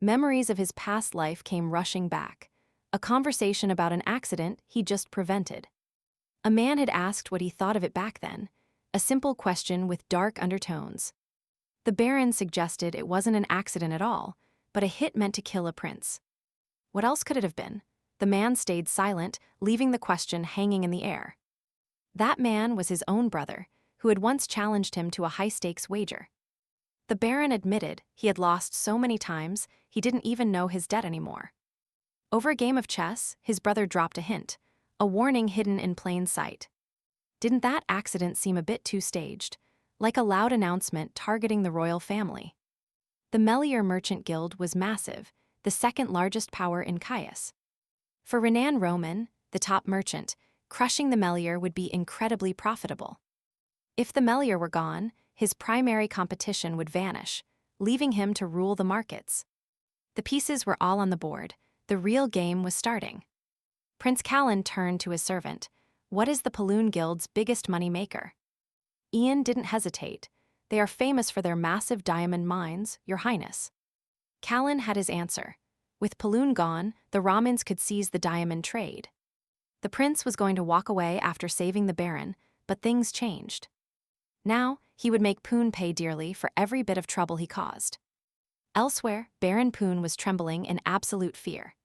Memories of his past life came rushing back, a conversation about an accident he just prevented. A man had asked what he thought of it back then, a simple question with dark undertones. The Baron suggested it wasn't an accident at all, but a hit meant to kill a prince. What else could it have been? The man stayed silent, leaving the question hanging in the air. That man was his own brother, who had once challenged him to a high-stakes wager. The Baron admitted he had lost so many times he didn't even know his debt anymore. Over a game of chess, his brother dropped a hint, a warning hidden in plain sight. Didn't that accident seem a bit too staged? Like a loud announcement targeting the royal family. The Melior Merchant Guild was massive, the second largest power in Caius. For Renan Roman, the top merchant, crushing the Melior would be incredibly profitable. If the Melior were gone, his primary competition would vanish, leaving him to rule the markets. The pieces were all on the board. The real game was starting. Prince Callan turned to his servant. "What is the Paloon Guild's biggest money maker?" Ian didn't hesitate. "They are famous for their massive diamond mines, Your Highness." Callan had his answer. With Paloon gone, the Ramans could seize the diamond trade. The prince was going to walk away after saving the Baron, but things changed. Now, he would make Poon pay dearly for every bit of trouble he caused. Elsewhere, Baron Poon was trembling in absolute fear.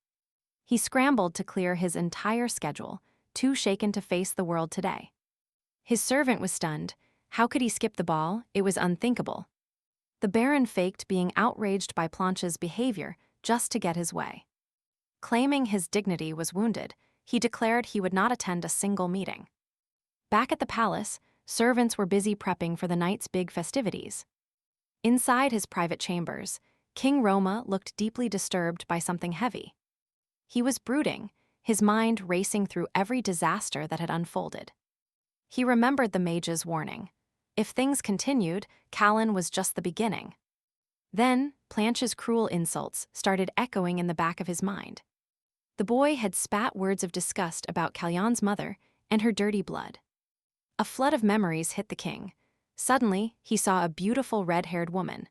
He scrambled to clear his entire schedule, too shaken to face the world today. His servant was stunned. How could he skip the ball? It was unthinkable. The Baron faked being outraged by Planche's behavior just to get his way. Claiming his dignity was wounded, he declared he would not attend a single meeting. Back at the palace, servants were busy prepping for the night's big festivities. Inside his private chambers, King Roma looked deeply disturbed by something heavy. He was brooding, his mind racing through every disaster that had unfolded. He remembered the mage's warning. If things continued, Callan was just the beginning. Then, Planche's cruel insults started echoing in the back of his mind. The boy had spat words of disgust about Callan's mother and her dirty blood. A flood of memories hit the king. Suddenly, he saw a beautiful red-haired woman.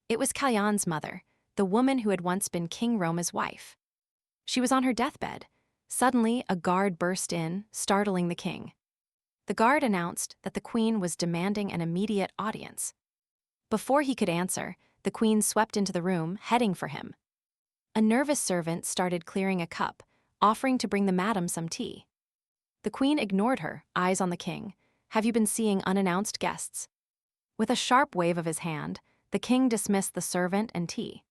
It was Callan's mother, the woman who had once been King Roma's wife. She was on her deathbed. Suddenly, a guard burst in, startling the king. The guard announced that the queen was demanding an immediate audience. Before he could answer, the queen swept into the room, heading for him. A nervous servant started clearing a cup, offering to bring the madam some tea. The queen ignored her, eyes on the king. "Have you been seeing unannounced guests?" With a sharp wave of his hand, the king dismissed the servant and tea.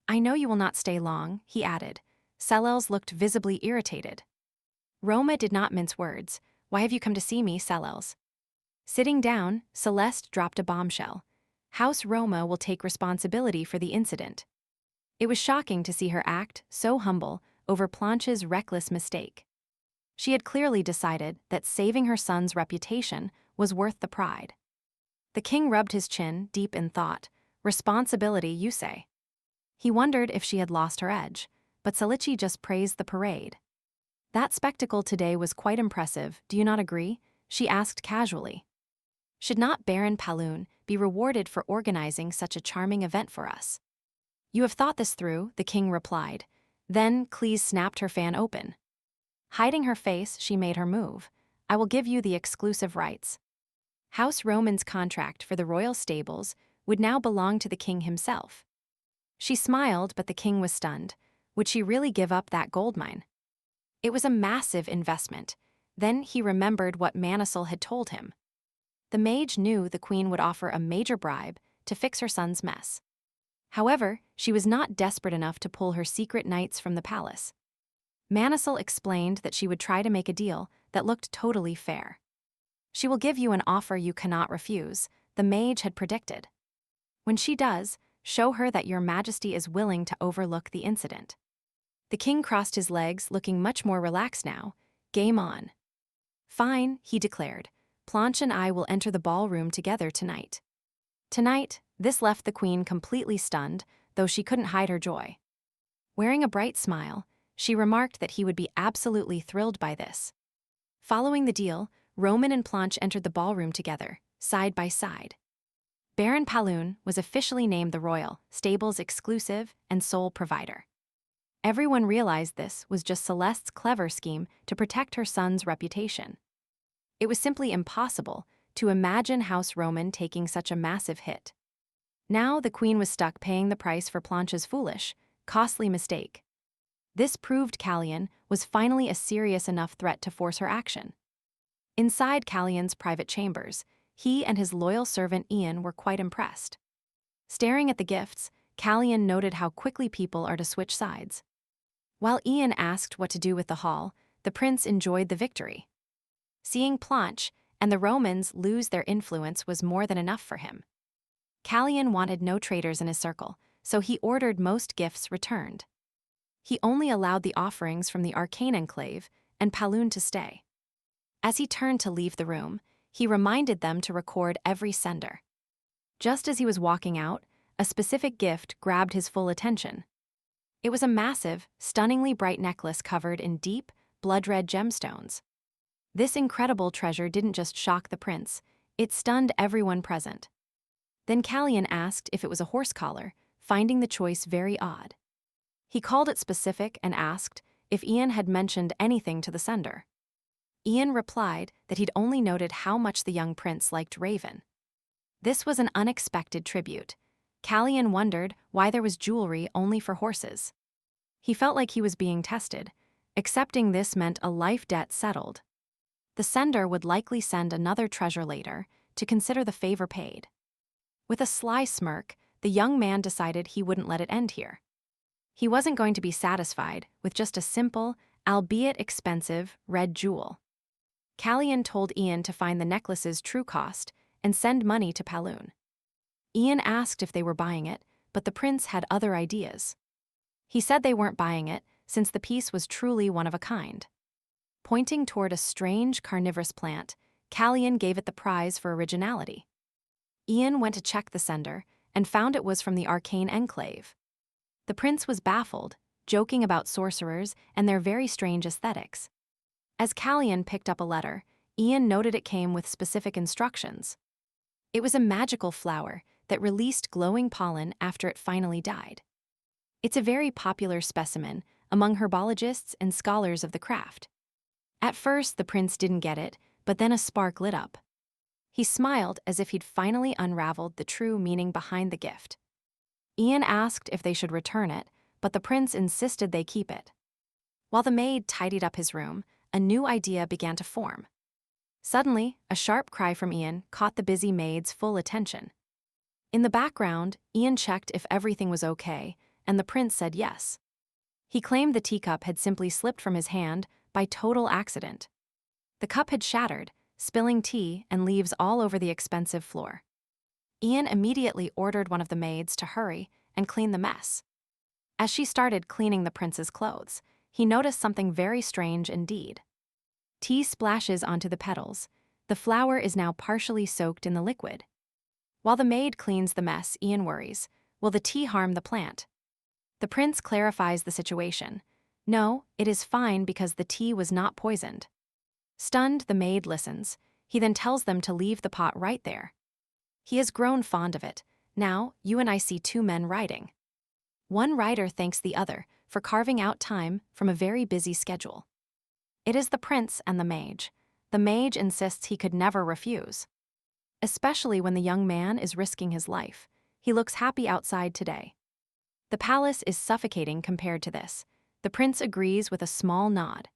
"I know you will not stay long," he added. Sellels looked visibly irritated. Roma did not mince words. "Why have you come to see me, Sellels?" Sitting down, Celeste dropped a bombshell. "House Roma will take responsibility for the incident." It was shocking to see her act, so humble, over Planche's reckless mistake. She had clearly decided that saving her son's reputation was worth the pride. The king rubbed his chin, deep in thought. "Responsibility, you say?" He wondered if she had lost her edge, but Salici just praised the parade. "That spectacle today was quite impressive, do you not agree?" she asked casually. "Should not Baron Paloon be rewarded for organizing such a charming event for us?" "You have thought this through," the king replied. Then Cleese snapped her fan open. Hiding her face, she made her move. "I will give you the exclusive rights." House Roman's contract for the royal stables would now belong to the king himself. She smiled, but the king was stunned. Would she really give up that gold mine? It was a massive investment. Then he remembered what Manasol had told him. The mage knew the queen would offer a major bribe to fix her son's mess. However, she was not desperate enough to pull her secret knights from the palace. Manasol explained that she would try to make a deal that looked totally fair. "She will give you an offer you cannot refuse," the mage had predicted. "When she does, show her that your majesty is willing to overlook the incident." The king crossed his legs, looking much more relaxed now. "Game on." "Fine," he declared. "Planche and I will enter the ballroom together tonight." Tonight, this left the queen completely stunned, though she couldn't hide her joy. Wearing a bright smile, she remarked that he would be absolutely thrilled by this. Following the deal, Roman and Planche entered the ballroom together, side by side. Baron Paloon was officially named the royal, stable's exclusive, and sole provider. Everyone realized this was just Celeste's clever scheme to protect her son's reputation. It was simply impossible to imagine House Roman taking such a massive hit. Now the queen was stuck paying the price for Planche's foolish, costly mistake. This proved Callan was finally a serious enough threat to force her action. Inside Callan's private chambers, he and his loyal servant Ian were quite impressed. Staring at the gifts, Callan noted how quickly people are to switch sides. While Ian asked what to do with the haul, the prince enjoyed the victory. Seeing plunge and the Romans lose their influence was more than enough for him. Callion wanted no traitors in his circle, so he ordered most gifts returned. He only allowed the offerings from the arcane enclave and Palun to stay. As he turned to leave the room, he reminded them to record every sender. Just as he was walking out, a specific gift grabbed his full attention. It was a massive, stunningly bright necklace covered in deep, blood-red gemstones. This incredible treasure didn't just shock the prince, it stunned everyone present. Then Callion asked if it was a horse collar, finding the choice very odd. He called it specific and asked if Ian had mentioned anything to the sender. Ian replied that he'd only noted how much the young prince liked Raven. This was an unexpected tribute. Callion wondered why there was jewelry only for horses. He felt like he was being tested. Accepting this meant a life debt settled. The sender would likely send another treasure later to consider the favor paid. With a sly smirk, the young man decided he wouldn't let it end here. He wasn't going to be satisfied with just a simple, albeit expensive, red jewel. Callion told Ian to find the necklace's true cost and send money to Palun. Ian asked if they were buying it, but the prince had other ideas. He said they weren't buying it since the piece was truly one of a kind. Pointing toward a strange carnivorous plant, Callion gave it the prize for originality. Ian went to check the sender and found it was from the arcane enclave. The prince was baffled, joking about sorcerers and their very strange aesthetics. As Callion picked up a letter, Ian noted it came with specific instructions. It was a magical flower that released glowing pollen after it finally died. It's a very popular specimen among herbologists and scholars of the craft. At first, the prince didn't get it, but then a spark lit up. He smiled as if he'd finally unraveled the true meaning behind the gift. Ian asked if they should return it, but the prince insisted they keep it. While the maid tidied up his room, a new idea began to form. Suddenly, a sharp cry from Ian caught the busy maid's full attention. In the background, Ian checked if everything was okay, and the prince said yes. He claimed the teacup had simply slipped from his hand by total accident. The cup had shattered, spilling tea and leaves all over the expensive floor. Ian immediately ordered one of the maids to hurry and clean the mess. As she started cleaning the prince's clothes, he noticed something very strange indeed. Tea splashes onto the petals. The flower is now partially soaked in the liquid. While the maid cleans the mess, Ian worries, will the tea harm the plant? The prince clarifies the situation. No, it is fine because the tea was not poisoned. Stunned, the maid listens. He then tells them to leave the pot right there. He has grown fond of it. Now, you and I see two men riding. One rider thanks the other for carving out time from a very busy schedule. It is the prince and the mage. The mage insists he could never refuse. Especially when the young man is risking his life. He looks happy outside today. The palace is suffocating compared to this. The prince agrees with a small nod.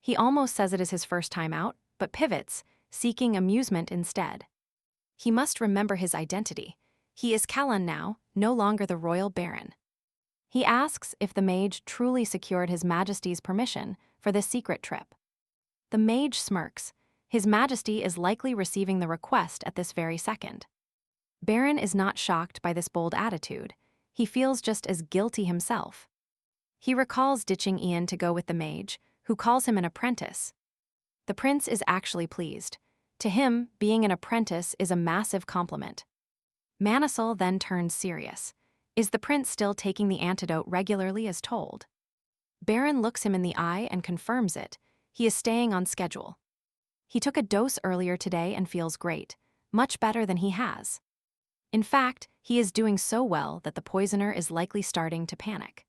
He almost says it is his first time out, but pivots, seeking amusement instead. He must remember his identity. He is Callan now, no longer the royal baron. He asks if the mage truly secured His Majesty's permission for this secret trip. The mage smirks. His Majesty is likely receiving the request at this very second. Baron is not shocked by this bold attitude. He feels just as guilty himself. He recalls ditching Ian to go with the mage, who calls him an apprentice. The prince is actually pleased. To him, being an apprentice is a massive compliment. Manhwa then turns serious. Is the prince still taking the antidote regularly as told? Baron looks him in the eye and confirms it. He is staying on schedule. He took a dose earlier today and feels great, much better than he has. In fact, he is doing so well that the poisoner is likely starting to panic.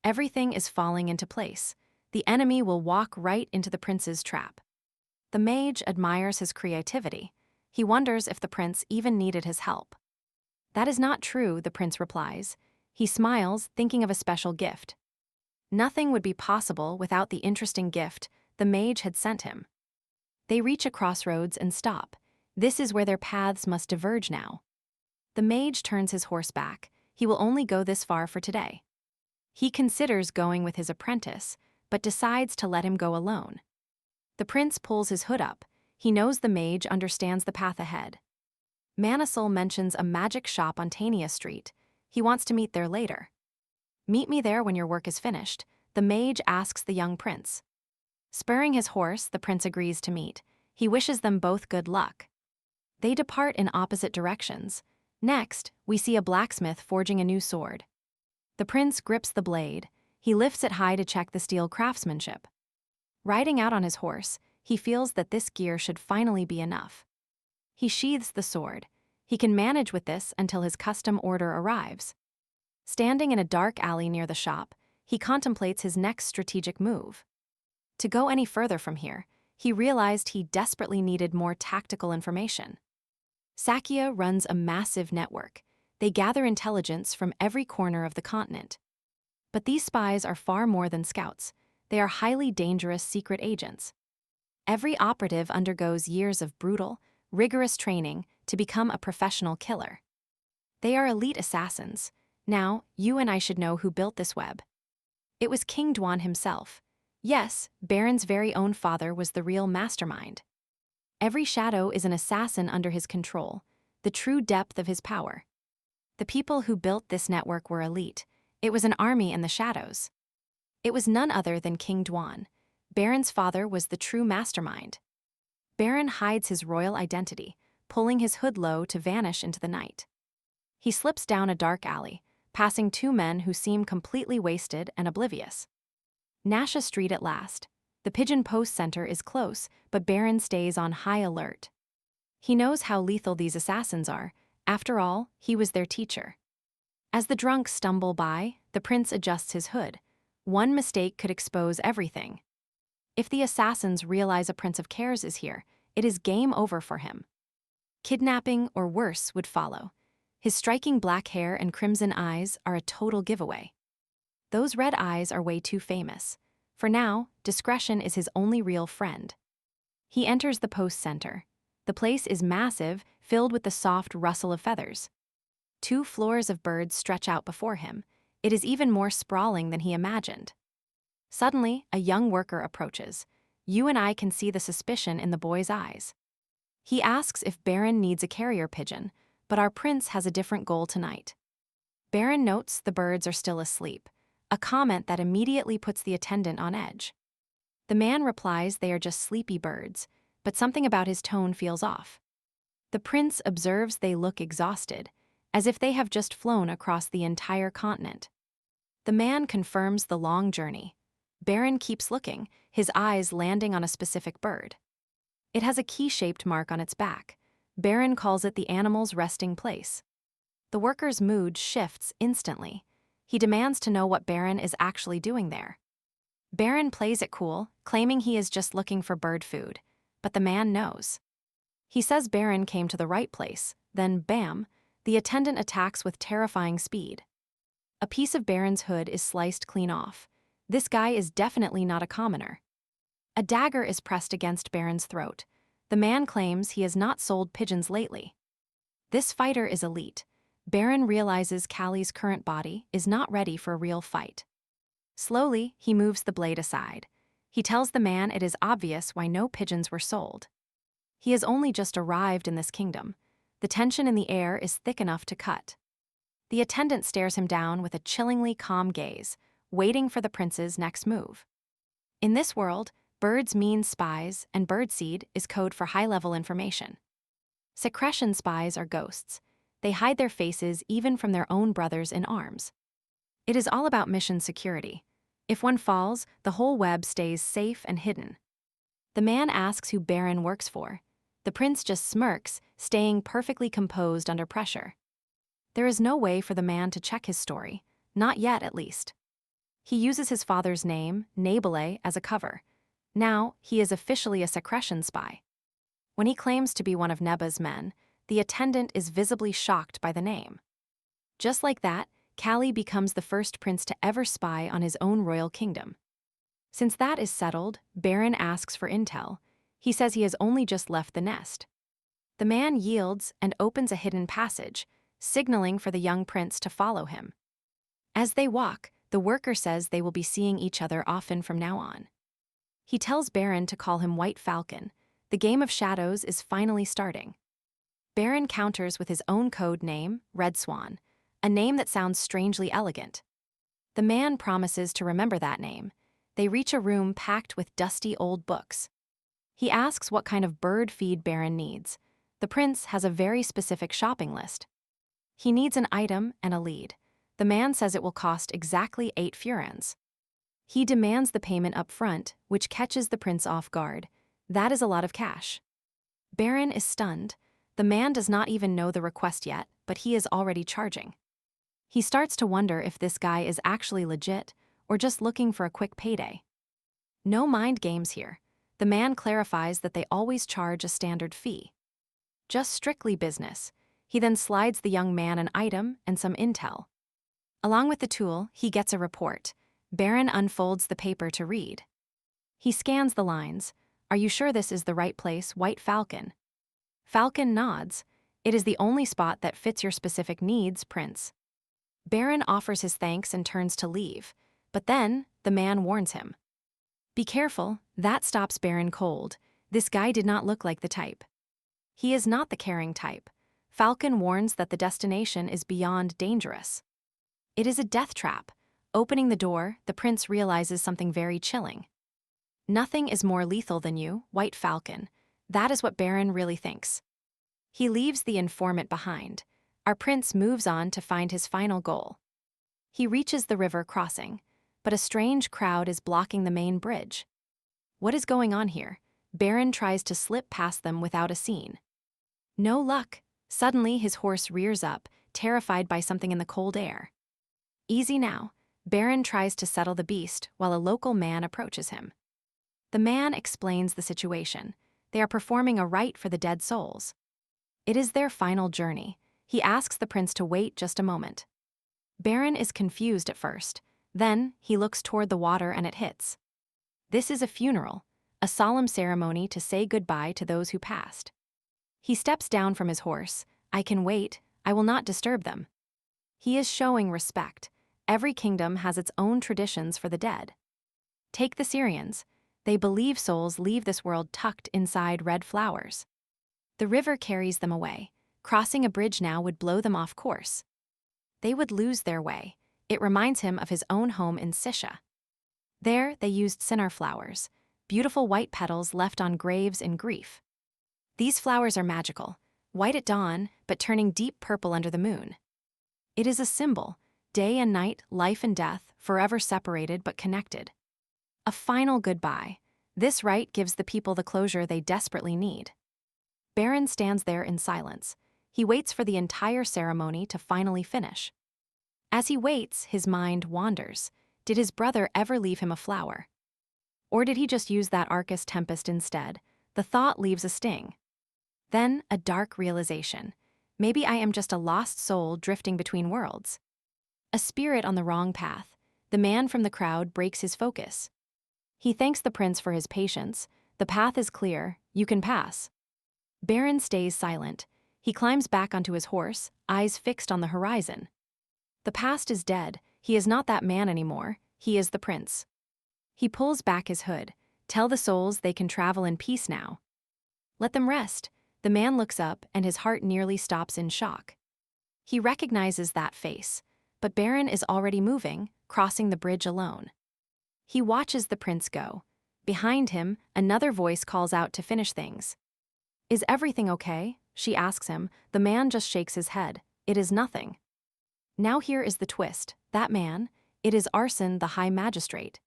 Everything is falling into place. The enemy will walk right into the prince's trap. The mage admires his creativity. He wonders if the prince even needed his help. That is not true, the prince replies. He smiles, thinking of a special gift. Nothing would be possible without the interesting gift the mage had sent him. They reach a crossroads and stop. This is where their paths must diverge now. The mage turns his horse back. He will only go this far for today. He considers going with his apprentice, but decides to let him go alone. The prince pulls his hood up. He knows the mage understands the path ahead. Manhwa mentions a magic shop on Tania Street. He wants to meet there later. Meet me there when your work is finished, the mage asks the young prince. Spurring his horse, the prince agrees to meet. He wishes them both good luck. They depart in opposite directions. Next, we see a blacksmith forging a new sword. The prince grips the blade. He lifts it high to check the steel craftsmanship. Riding out on his horse, he feels that this gear should finally be enough. He sheathes the sword. He can manage with this until his custom order arrives. Standing in a dark alley near the shop, he contemplates his next strategic move. To go any further from here, he realized he desperately needed more tactical information. Sakya runs a massive network. They gather intelligence from every corner of the continent. But these spies are far more than scouts. They are highly dangerous secret agents. Every operative undergoes years of brutal, rigorous training to become a professional killer. They are elite assassins. Now, you and I should know who built this web. It was King Dwan himself. Yes, Baron's very own father was the real mastermind. Every shadow is an assassin under his control, the true depth of his power. The people who built this network were elite. It was an army in the shadows. It was none other than King Dwan. Baron's father was the true mastermind. Baron hides his royal identity, pulling his hood low to vanish into the night. He slips down a dark alley, passing two men who seem completely wasted and oblivious. Nasha Street at last. The Pigeon Post Center is close, but Baron stays on high alert. He knows how lethal these assassins are. After all, he was their teacher. As the drunks stumble by, the prince adjusts his hood. One mistake could expose everything. If the assassins realize a Prince of Cares is here, it is game over for him. Kidnapping or worse would follow. His striking black hair and crimson eyes are a total giveaway. Those red eyes are way too famous. For now, discretion is his only real friend. He enters the post center. The place is massive, filled with the soft rustle of feathers. 2 floors of birds stretch out before him. It is even more sprawling than he imagined. Suddenly, a young worker approaches. You and I can see the suspicion in the boy's eyes. He asks if Baron needs a carrier pigeon, but our prince has a different goal tonight. Baron notes the birds are still asleep, a comment that immediately puts the attendant on edge. The man replies they are just sleepy birds, but something about his tone feels off. The prince observes they look exhausted, as if they have just flown across the entire continent. The man confirms the long journey. Baron keeps looking, his eyes landing on a specific bird. It has a key-shaped mark on its back. Baron calls it the animal's resting place. The worker's mood shifts instantly. He demands to know what Baron is actually doing there. Baron plays it cool, claiming he is just looking for bird food, but the man knows. He says Baron came to the right place, then bam, the attendant attacks with terrifying speed. A piece of Baron's hood is sliced clean off. This guy is definitely not a commoner. A dagger is pressed against Baron's throat. The man claims he has not sold pigeons lately. This fighter is elite. Baron realizes Callie's current body is not ready for a real fight. Slowly, he moves the blade aside. He tells the man it is obvious why no pigeons were sold. He has only just arrived in this kingdom. The tension in the air is thick enough to cut. The attendant stares him down with a chillingly calm gaze, waiting for the prince's next move. In this world, birds mean spies, and birdseed is code for high-level information. Secretion spies are ghosts. They hide their faces even from their own brothers in arms. It is all about mission security. If one falls, the whole web stays safe and hidden. The man asks who Baron works for. The prince just smirks, staying perfectly composed under pressure. There is no way for the man to check his story, not yet at least. He uses his father's name, Nabele, as a cover. Now, he is officially a secretion spy. When he claims to be one of Neba's men, the attendant is visibly shocked by the name. Just like that, Callie becomes the first prince to ever spy on his own royal kingdom. Since that is settled, Baron asks for intel. He says he has only just left the nest. The man yields and opens a hidden passage, signaling for the young prince to follow him. As they walk, the worker says they will be seeing each other often from now on. He tells Baron to call him White Falcon. The game of shadows is finally starting. Baron counters with his own code name, Red Swan, a name that sounds strangely elegant. The man promises to remember that name. They reach a room packed with dusty old books. He asks what kind of bird feed Baron needs. The prince has a very specific shopping list. He needs an item and a lead. The man says it will cost exactly 8 furans. He demands the payment up front, which catches the prince off guard. That is a lot of cash. Baron is stunned. The man does not even know the request yet, but he is already charging. He starts to wonder if this guy is actually legit or just looking for a quick payday. No mind games here. The man clarifies that they always charge a standard fee. Just strictly business. He then slides the young man an item and some intel. Along with the tool, he gets a report. Baron unfolds the paper to read. He scans the lines. "Are you sure this is the right place, White Falcon?" Falcon nods. "It is the only spot that fits your specific needs, Prince." Baron offers his thanks and turns to leave, but then the man warns him. "Be careful," that stops Baron cold. This guy did not look like the type. He is not the caring type. Falcon warns that the destination is beyond dangerous. It is a death trap. Opening the door, the prince realizes something very chilling. "Nothing is more lethal than you, White Falcon." That is what Baron really thinks. He leaves the informant behind. Our prince moves on to find his final goal. He reaches the river crossing, but a strange crowd is blocking the main bridge. What is going on here? Baron tries to slip past them without a scene. No luck. Suddenly his horse rears up, terrified by something in the cold air. Easy now. Baron tries to settle the beast while a local man approaches him. The man explains the situation. They are performing a rite for the dead souls. It is their final journey. He asks the prince to wait just a moment. Baron is confused at first. Then he looks toward the water and it hits. This is a funeral, a solemn ceremony to say goodbye to those who passed. He steps down from his horse. "I can wait. I will not disturb them." He is showing respect. Every kingdom has its own traditions for the dead. Take the Syrians. They believe souls leave this world tucked inside red flowers. The river carries them away. Crossing a bridge now would blow them off course. They would lose their way. It reminds him of his own home in Sisha. There, they used cinar flowers, beautiful white petals left on graves in grief. These flowers are magical, white at dawn, but turning deep purple under the moon. It is a symbol, day and night, life and death, forever separated but connected. A final goodbye. This rite gives the people the closure they desperately need. Baron stands there in silence. He waits for the entire ceremony to finally finish. As he waits, his mind wanders. Did his brother ever leave him a flower? Or did he just use that Arcus Tempest instead? The thought leaves a sting. Then, a dark realization. Maybe I am just a lost soul drifting between worlds. A spirit on the wrong path. The man from the crowd breaks his focus. He thanks the prince for his patience. The path is clear. You can pass. Baron stays silent. He climbs back onto his horse, eyes fixed on the horizon. The past is dead. He is not that man anymore. He is the prince. He pulls back his hood. Tell the souls they can travel in peace now. Let them rest. The man looks up and his heart nearly stops in shock. He recognizes that face, but Baron is already moving, crossing the bridge alone. He watches the prince go. Behind him, another voice calls out to finish things. "Is everything okay?" she asks him. The man just shakes his head. "It is nothing." Now here is the twist. That man, it is Arson, the High Magistrate.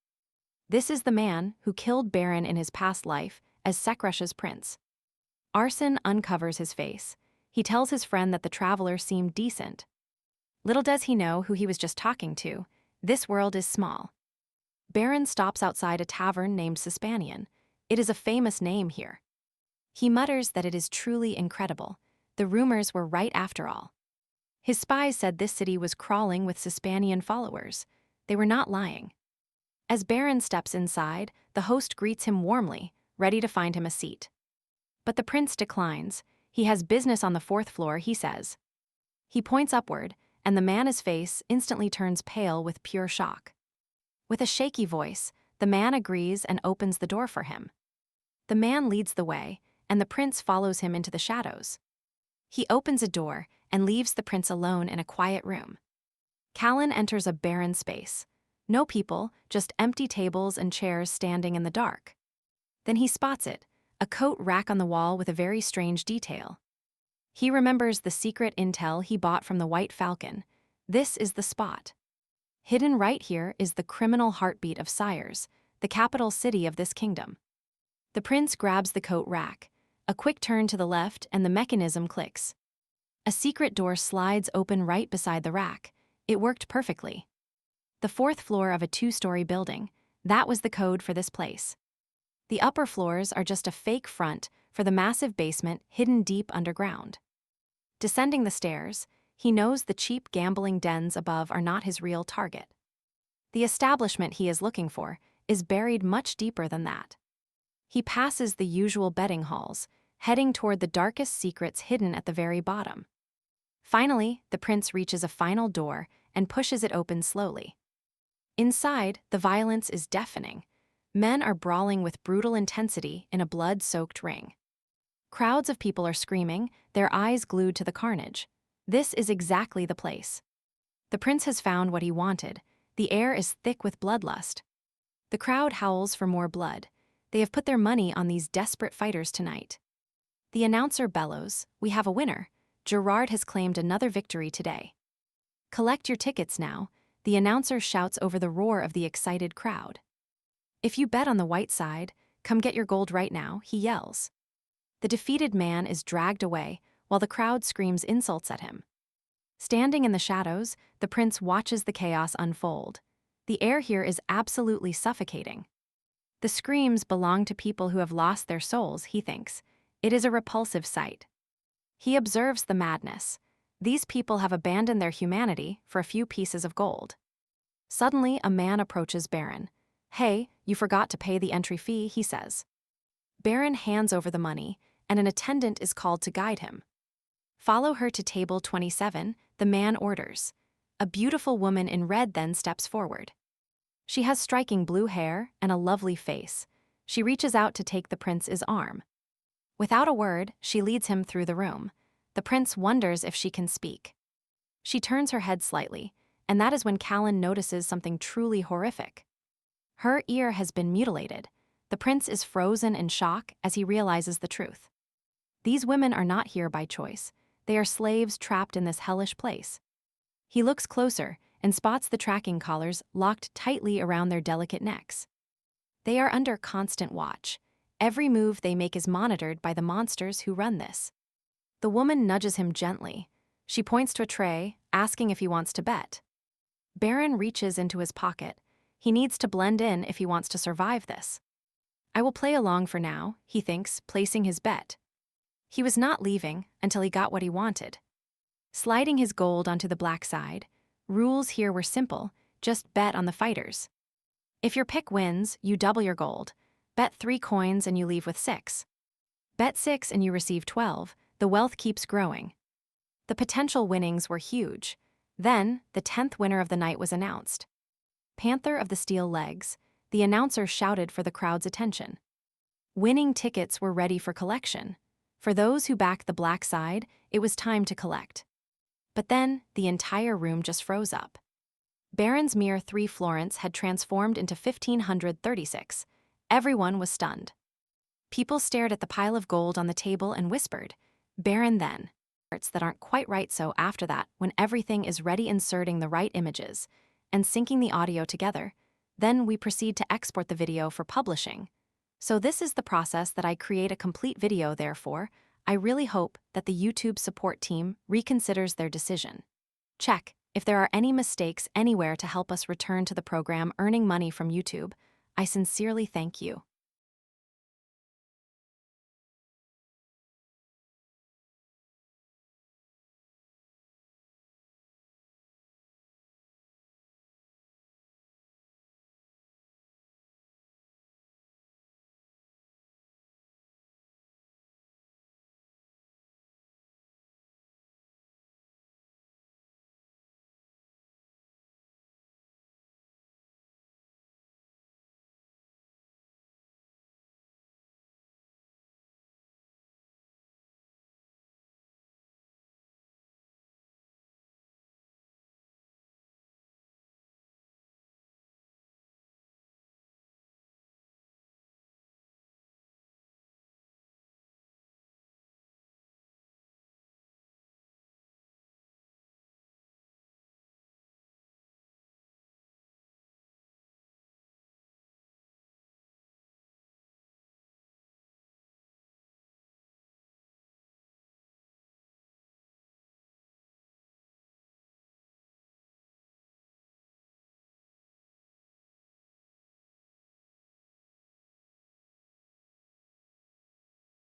This is the man who killed Baron in his past life as Sekresh's prince. Arson uncovers his face. He tells his friend that the traveler seemed decent. Little does he know who he was just talking to. This world is small. Baron stops outside a tavern named Suspanian. It is a famous name here. He mutters that it is truly incredible. The rumors were right after all. His spies said this city was crawling with Suspanian followers. They were not lying. As Baron steps inside, the host greets him warmly, ready to find him a seat. But the prince declines. He has business on the 4th floor, he says. He points upward, and the man's face instantly turns pale with pure shock. With a shaky voice, the man agrees and opens the door for him. The man leads the way, and the prince follows him into the shadows. He opens a door and leaves the prince alone in a quiet room. Callan enters a barren space. No people, just empty tables and chairs standing in the dark. Then he spots it, a coat rack on the wall with a very strange detail. He remembers the secret intel he bought from the White Falcon. This is the spot. Hidden right here is the criminal heartbeat of Sires, the capital city of this kingdom. The prince grabs the coat rack. A quick turn to the left and the mechanism clicks. A secret door slides open right beside the rack. It worked perfectly. The fourth floor of a 2-story building, that was the code for this place. The upper floors are just a fake front for the massive basement hidden deep underground. Descending the stairs, he knows the cheap gambling dens above are not his real target. The establishment he is looking for is buried much deeper than that. He passes the usual betting halls, heading toward the darkest secrets hidden at the very bottom. Finally, the prince reaches a final door and pushes it open slowly. Inside, the violence is deafening. Men are brawling with brutal intensity in a blood-soaked ring. Crowds of people are screaming, their eyes glued to the carnage. This is exactly the place. The prince has found what he wanted. The air is thick with bloodlust. The crowd howls for more blood. They have put their money on these desperate fighters tonight. The announcer bellows, "We have a winner. Gerard has claimed another victory today." "Collect your tickets now," the announcer shouts over the roar of the excited crowd. "If you bet on the white side, come get your gold right now," he yells. The defeated man is dragged away while the crowd screams insults at him. Standing in the shadows, the prince watches the chaos unfold. The air here is absolutely suffocating. The screams belong to people who have lost their souls, he thinks. It is a repulsive sight. He observes the madness. These people have abandoned their humanity for a few pieces of gold. Suddenly, a man approaches Baron. "Hey, you forgot to pay the entry fee," he says. Baron hands over the money, and an attendant is called to guide him. "Follow her to table 27, the man orders. A beautiful woman in red then steps forward. She has striking blue hair and a lovely face. She reaches out to take the prince's arm. Without a word, she leads him through the room. The prince wonders if she can speak. She turns her head slightly, and that is when Callan notices something truly horrific. Her ear has been mutilated. The prince is frozen in shock as he realizes the truth. These women are not here by choice. They are slaves trapped in this hellish place. He looks closer and spots the tracking collars locked tightly around their delicate necks. They are under constant watch. Every move they make is monitored by the monsters who run this. The woman nudges him gently. She points to a tray, asking if he wants to bet. Baron reaches into his pocket. He needs to blend in if he wants to survive this. "I will play along for now," he thinks, placing his bet. He was not leaving until he got what he wanted. Sliding his gold onto the black side, rules here were simple, just bet on the fighters. If your pick wins, you double your gold. Bet 3 coins and you leave with 6. Bet 6 and you receive 12, the wealth keeps growing. The potential winnings were huge. Then, the 10th winner of the night was announced. Panther of the Steel Legs, the announcer shouted for the crowd's attention. Winning tickets were ready for collection. For those who backed the black side, it was time to collect. But then, the entire room just froze up. Baron's mere 3 florins had transformed into 1,536. Everyone was stunned. People stared at the pile of gold on the table and whispered, "Baron then." Parts that aren't quite right, so after that, when everything is ready, inserting the right images and syncing the audio together, then we proceed to export the video for publishing. So this is the process that I create a complete video. Therefore, I really hope that the YouTube support team reconsiders their decision. Check if there are any mistakes anywhere to help us return to the program earning money from YouTube. I sincerely thank you.